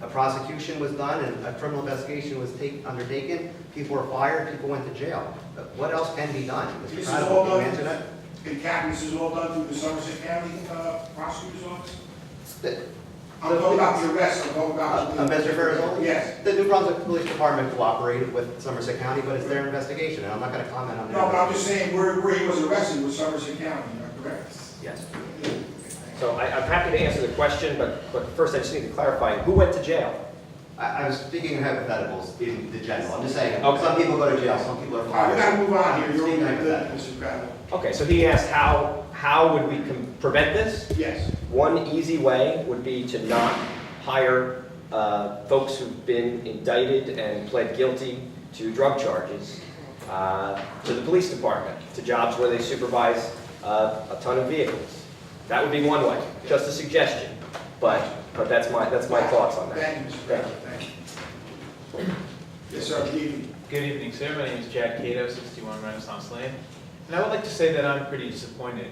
A prosecution was done, and a criminal investigation was undertaken. People were fired, people went to jail. What else can be done? Mr. Prattle, can you answer that? Captain, this is all done through the Somerset County Prosecutor's Office? I'm talking about the arrest, I'm talking about... Mr. Farzoli? Yes. The New Brunswick Police Department cooperated with Somerset County, but it's their investigation, and I'm not going to comment on that. No, but I'm just saying where he was arrested was Somerset County, correct? Yes. So I'm happy to answer the question, but first I just need to clarify, who went to jail? I was speaking in hypotheticals in the general. I'm just saying, Okay. Some people go to jail, some people are All right, we fired. gotta move on here. You're Speaking over there, hypotheticals. Mr. Prattle. Okay, so he asked how would we prevent this? Yes. One easy way would be to not hire folks who've been indicted and pled guilty to drug charges to the police department, to jobs where they supervise a ton of vehicles. That would be one way, just a suggestion, but that's my thoughts on that. Thank you, Mr. Prattle. Thank you. Yes, sir. Good evening. Good evening, sir. My name is Jack Cato, 61 Renaissance Lane. And I would like to say that I'm pretty disappointed,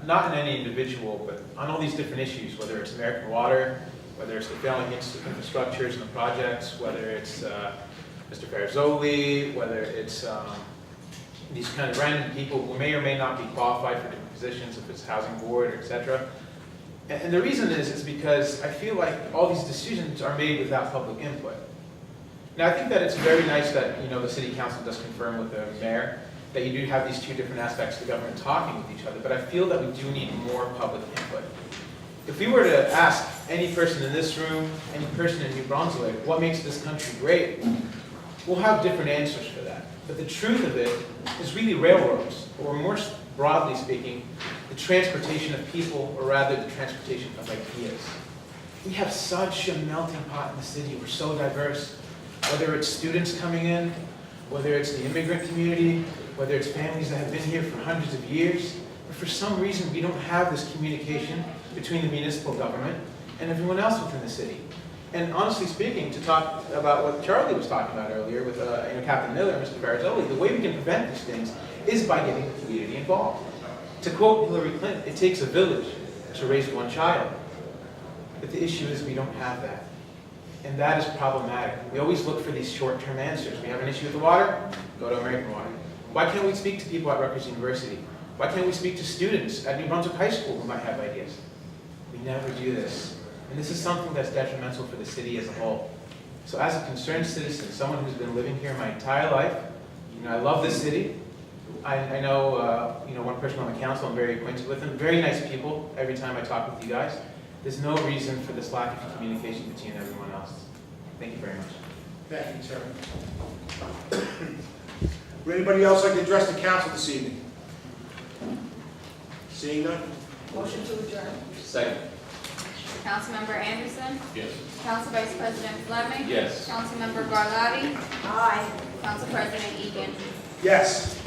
not in any individual, but on all these different issues, whether it's American Water, whether it's the failing infrastructures and the projects, whether it's Mr. Farzoli, whether it's these kind of random people who may or may not be qualified for different positions, if it's housing board, or et cetera. And the reason is because I feel like all these decisions are made without public input. Now, I think that it's very nice that, the city council does confirm with the mayor that you do have these two different aspects of the government talking with each other, but I feel that we do need more public input. If we were to ask any person in this room, any person in New Brunswick, what makes this country great, we'll have different answers for that. But the truth of it is really railroads, or more broadly speaking, the transportation of people, or rather the transportation of ideas. We have such a melting pot in the city. We're so diverse. Whether it's students coming in, whether it's the immigrant community, whether it's families that have been here for hundreds of years, but for some reason we don't have this communication between the municipal government and everyone else within the city. And honestly speaking, to talk about what Charlie was talking about earlier with Captain Miller and Mr. Farzoli, the way we can prevent these things is by getting the community involved. To quote Hillary Clinton, it takes a village to raise one child. But the issue is we don't have that. And that is problematic. We always look for these short-term answers. We have an issue with the water, go to American Water. Why can't we speak to people at Rutgers University? Why can't we speak to students at New Brunswick High School who might have ideas? We never do this. And this is something that's detrimental for the city as a whole. So as a concerned citizen, someone who's been living here my entire life, I love this city. I know, one person on the council, I'm very acquainted with them. Very nice people every time I talk with you guys. There's no reason for this lack of communication between everyone else. Thank you very much. Thank you, sir. Would anybody else like to address the council this evening? Seeing none? Motion to adjourn. Second. Councilmember Anderson. Yes. Council Vice President Fleming. Yes. Councilmember Garlotti. Aye. Council President Egan. Yes.